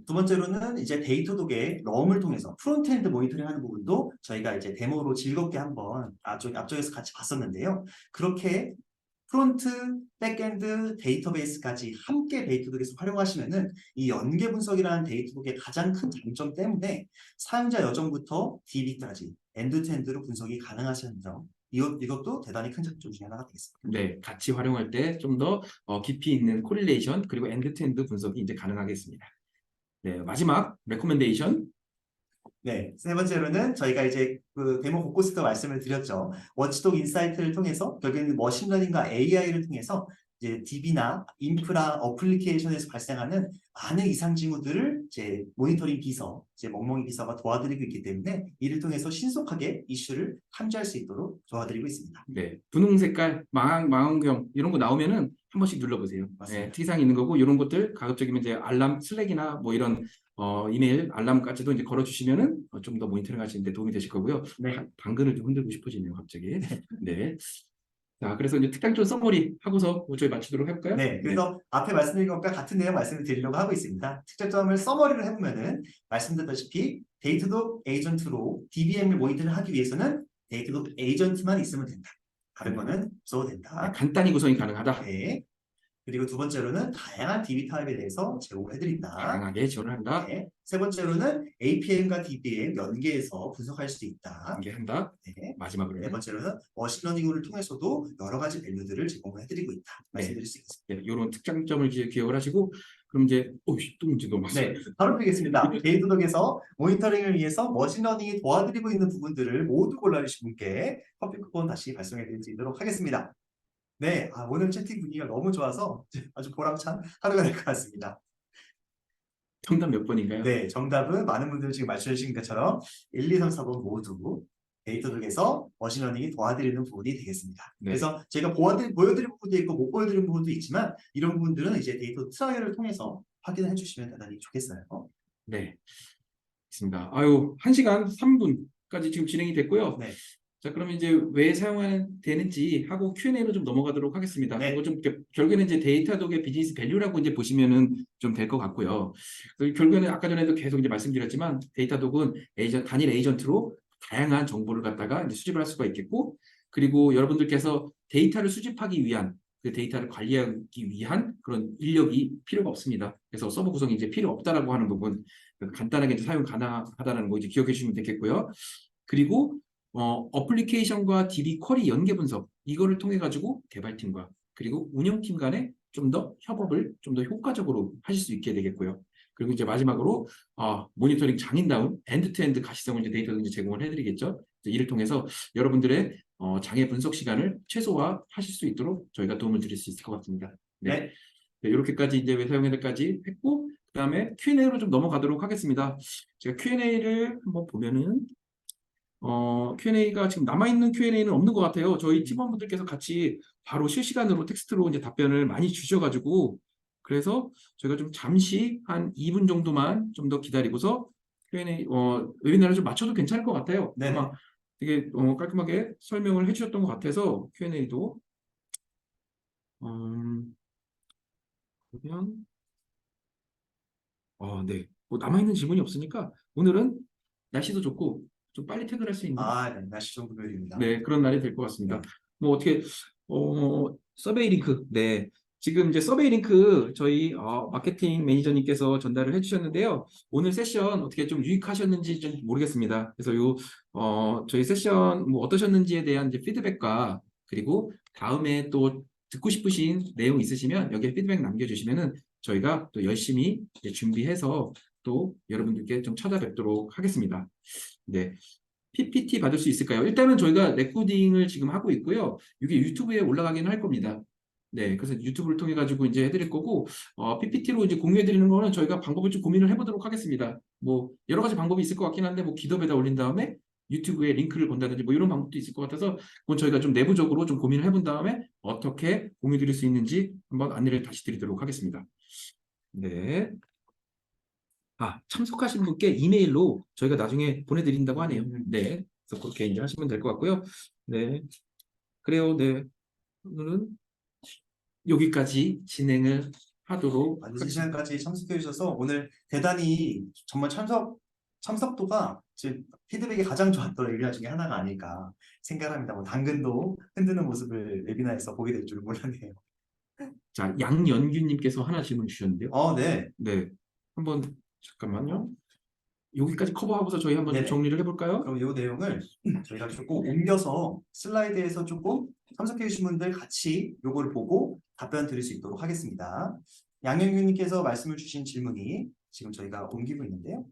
두 번째로는 이제 데이터독의 럼을 통해서 프론트엔드 모니터링하는 부분도 저희가 이제 데모로 즐겁게 한번 앞쪽에서 같이 봤었는데요. 그렇게 프론트, 백엔드, 데이터베이스까지 함께 데이터독에서 활용하시면은 이 연계 분석이라는 데이터독의 가장 큰 장점 때문에 사용자 여정부터 DB까지 엔드투엔드로 분석이 가능하시는 점 이것도 대단히 큰 장점 중에 하나가 되겠습니다. 네, 같이 활용할 때 좀 더 깊이 있는 코릴레이션 그리고 엔드-투-엔드 분석이 이제 가능하겠습니다. 네, 마지막 레코멘데이션. 네, 세 번째로는 저희가 이제 그 데모 곳곳에서 말씀을 드렸죠. 워치독 인사이트를 통해서 결국에는 머신러닝과 AI를 통해서 이제 DB나 인프라 어플리케이션에서 발생하는 많은 이상 징후들을 이제 모니터링 비서, 이제 멍멍이 비서가 도와드리고 있기 때문에 이를 통해서 신속하게 이슈를 탐지할 수 있도록 도와드리고 있습니다. 네, 분홍 색깔, 망원경 이런 거 나오면은 한 번씩 눌러보세요. 맞습니다. 네, 특이사항이 있는 거고 이런 것들 가급적이면 이제 알람, 슬랙이나 뭐 이런 이메일 알람까지도 이제 걸어주시면은 좀 더 모니터링 하시는데 도움이 되실 거고요. 네. 당근을 좀 흔들고 싶어지네요, 갑자기. 네. 자, 그래서 이제 특장점 서머리 하고서 저희 마치도록 해볼까요? 네, 그래서 앞에 말씀드린 것과 같은 내용 말씀을 드리려고 하고 있습니다. 특장점을 서머리를 해보면은 말씀드렸다시피 데이터독 에이전트로 DBM을 모니터를 하기 위해서는 데이터독 에이전트만 있으면 된다. 다른 거는 없어도 된다. 네, 간단히 구성이 가능하다. 네. 그리고 두 번째로는 다양한 DB 타입에 대해서 제공을 해드린다. 다양하게 지원을 한다. 네. 세 번째로는 APM과 DBM 연계해서 분석할 수 있다. 연계한다. 네. 마지막으로. 네 번째로는 머신러닝을 통해서도 여러 가지 밸류들을 제공을 해드리고 있다. 말씀드릴 수 있겠습니다. 네, 이런 특장점을 기억을 하시고 그럼 이제 또 문제 넘었어요. 네, 바로 드리겠습니다. 데이터독에서 모니터링을 위해서 머신러닝이 도와드리고 있는 부분들을 모두 골라주신 분께 커피 쿠폰 다시 발송해 드리도록 하겠습니다. 네, 오늘 채팅 분위기가 너무 좋아서 아주 보람찬 하루가 될 것 같습니다. 정답 몇 번인가요? 네, 정답은 많은 분들이 지금 맞춰주신 것처럼 1, 2, 3, 4번 모두 데이터독에서 머신러닝이 도와드리는 부분이 되겠습니다. 네. 그래서 제가 보여드린 부분도 있고 못 보여드린 부분도 있지만 이런 부분들은 이제 데이터 트라이얼을 통해서 확인해 주시면 대단히 좋겠어요. 네. 있습니다. 아유, 1시간 3분까지 지금 진행이 됐고요. 네. 자, 그러면 이제 왜 사용하는 되는지 하고 Q&A로 좀 넘어가도록 하겠습니다. 네. 이거 좀 결국에는 이제 데이터독의 비즈니스 밸류라고 이제 보시면은 좀 될 것 같고요. 결국에는 아까 전에도 계속 이제 말씀드렸지만 데이터독은 단일 에이전트로 다양한 정보를 갖다가 이제 수집을 할 수가 있겠고, 그리고 여러분들께서 데이터를 수집하기 위한 그 데이터를 관리하기 위한 그런 인력이 필요가 없습니다. 그래서 서버 구성이 이제 필요 없다라고 하는 부분 간단하게 이제 사용 가능하다는 거 이제 기억해 주시면 되겠고요. 그리고 어플리케이션과 DB 쿼리 연계 분석 이거를 통해 가지고 개발팀과 그리고 운영팀 간에 좀 더 협업을 좀 더 효과적으로 하실 수 있게 되겠고요. 그리고 이제 마지막으로 모니터링 장인다운 엔드투엔드 가시성을 이제 데이터를 이제 제공을 해드리겠죠. 이를 통해서 여러분들의 장애 분석 시간을 최소화하실 수 있도록 저희가 도움을 드릴 수 있을 것 같습니다. 네. 네, 이렇게까지 이제 외사용해들까지 했고, 그다음에 Q&A로 좀 넘어가도록 하겠습니다. 제가 Q&A를 한번 보면은 Q&A가 지금 남아있는 Q&A는 없는 것 같아요. 저희 팀원분들께서 같이 바로 실시간으로 텍스트로 이제 답변을 많이 주셔가지고, 그래서 저희가 좀 잠시 한 2분 정도만 좀 더 기다리고서 Q&A, 웨비나를 좀 맞춰도 괜찮을 것 같아요. 네. 아마 되게 깔끔하게 설명을 해주셨던 것 같아서 Q&A도 보면 네. 뭐 남아있는 질문이 없으니까 오늘은 날씨도 좋고 좀 빨리 퇴근할 수 있는 네, 날씨 좋은 금요일입니다. 네, 그런 날이 될 것 같습니다. 뭐 어떻게 서베이 링크 네. 지금 이제 서베이 링크 저희 마케팅 매니저님께서 전달을 해주셨는데요. 오늘 세션 어떻게 좀 유익하셨는지 좀 모르겠습니다. 그래서 저희 세션 뭐 어떠셨는지에 대한 이제 피드백과 그리고 다음에 또 듣고 싶으신 내용 있으시면 여기에 피드백 남겨주시면은 저희가 또 열심히 이제 준비해서 또 여러분들께 좀 찾아뵙도록 하겠습니다. 네. PPT 받을 수 있을까요? 일단은 저희가 레코딩을 지금 하고 있고요. 이게 유튜브에 올라가기는 할 겁니다. 네, 그래서 유튜브를 통해 가지고 이제 해드릴 거고, PPT로 이제 공유해드리는 거는 저희가 방법을 좀 고민을 해보도록 하겠습니다. 뭐 여러 가지 방법이 있을 것 같긴 한데, 뭐 기덥에다 올린 다음에 유튜브에 링크를 건다든지 뭐 이런 방법도 있을 것 같아서, 그건 저희가 좀 내부적으로 좀 고민을 해본 다음에 어떻게 공유드릴 수 있는지 한번 안내를 다시 드리도록 하겠습니다. 네. 참석하신 분께 이메일로 저희가 나중에 보내드린다고 하네요. 네. 그래서 그렇게 이제 하시면 될 것 같고요. 네. 그래요. 네. 오늘은 여기까지 진행을 하도록 이 하겠습니다. 시간까지 참석해 주셔서 오늘 대단히 정말 참석도가 지금 피드백이 가장 좋았던 웨비나 중에 하나가 아닐까 생각합니다. 뭐 당근도 흔드는 모습을 웨비나에서 보게 될 줄 몰랐네요. 자, 양연규님께서 하나 질문 주셨는데요. 네. 네. 한번 잠깐만요. 여기까지 커버하고서 저희 한번 좀 네네. 정리를 해볼까요? 그럼 이 내용을 저희가 조금 옮겨서 슬라이드에서 조금 참석해 주신 분들 같이 요거를 보고 답변 드릴 수 있도록 하겠습니다. 양현규님께서 말씀을 주신 질문이 지금 저희가 옮기고 있는데요.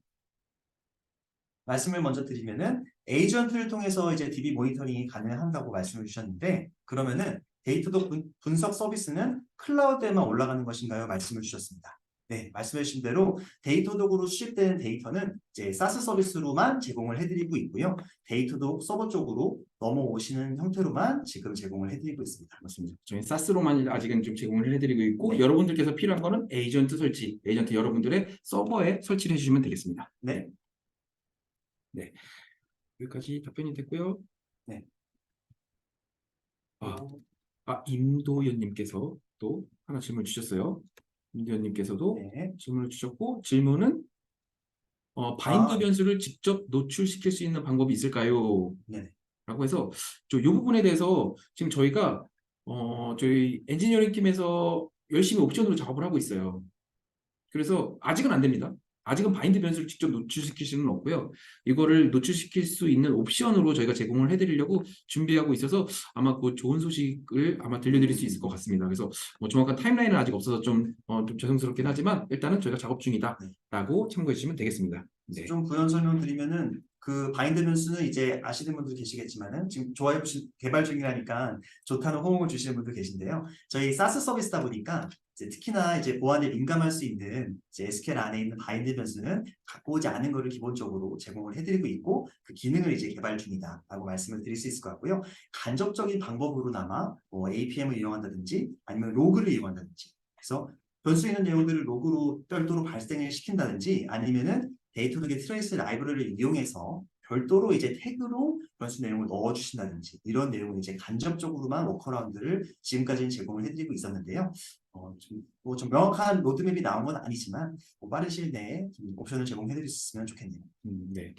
말씀을 먼저 드리면은 에이전트를 통해서 이제 DB 모니터링이 가능한다고 말씀을 주셨는데, 그러면은 데이터도 분석 서비스는 클라우드에만 올라가는 것인가요? 말씀을 주셨습니다. 네, 말씀해 주신 대로 데이터독으로 수집되는 데이터는 이제 사스 서비스로만 제공을 해드리고 있고요. 데이터독 서버 쪽으로 넘어오시는 형태로만 지금 제공을 해드리고 있습니다. 맞습니다. 저희 사스로만 아직은 좀 제공을 해드리고 있고, 네. 여러분들께서 필요한 거는 에이전트 설치, 에이전트 여러분들의 서버에 설치를 해주시면 되겠습니다. 네. 네. 여기까지 답변이 됐고요. 네. 임도현님께서 또 하나 질문 주셨어요. 임도현님께서도 네. 질문을 주셨고, 질문은 바인드 변수를 직접 노출시킬 수 있는 방법이 있을까요? 네. 라고 해서 이 부분에 대해서 지금 저희가 저희 엔지니어링 팀에서 열심히 옵션으로 작업을 하고 있어요. 그래서 아직은 안 됩니다. 아직은 바인드 변수를 직접 노출시킬 수는 없고요. 이거를 노출시킬 수 있는 옵션으로 저희가 제공을 해드리려고 준비하고 있어서 아마 곧 좋은 소식을 아마 들려드릴 수 있을 것 같습니다. 그래서 뭐 정확한 타임라인은 아직 없어서 좀 죄송스럽긴 하지만 일단은 저희가 작업 중이다라고 참고해 주시면 되겠습니다. 네. 좀 부연 설명드리면은 그 바인드 변수는 이제 아시는 분들 계시겠지만은 지금 좋아해 보신 개발 중이라니까 좋다는 호응을 주시는 분들 계신데요. 저희 사스 서비스다 보니까 이제 특히나 이제 보안에 민감할 수 있는 이제 SQL 안에 있는 바인드 변수는 갖고 오지 않은 거를 기본적으로 제공을 해드리고 있고 그 기능을 이제 개발 중이다라고 말씀을 드릴 수 있을 것 같고요. 간접적인 방법으로나마 뭐 APM을 이용한다든지 아니면 로그를 이용한다든지 그래서 변수 있는 내용들을 로그로 별도로 발생을 시킨다든지 아니면은 데이터독의 트레이스 라이브러리를 이용해서 별도로 이제 태그로 변수 내용을 넣어주신다든지 이런 내용을 이제 간접적으로만 워커라운드를 지금까지는 제공을 해드리고 있었는데요. 좀 명확한 로드맵이 나온 건 아니지만 뭐 빠른 시일 내에 좀 옵션을 제공해드릴 수 있으면 좋겠네요. 네.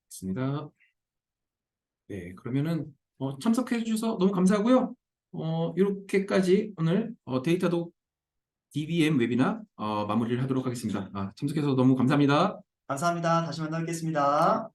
좋습니다. 네, 그러면은 참석해 주셔서 너무 감사하고요. 이렇게까지 오늘 데이터독 DBM 웨비나 마무리를 하도록 하겠습니다. 참석해서 너무 감사합니다. 감사합니다. 다시 만나 뵙겠습니다.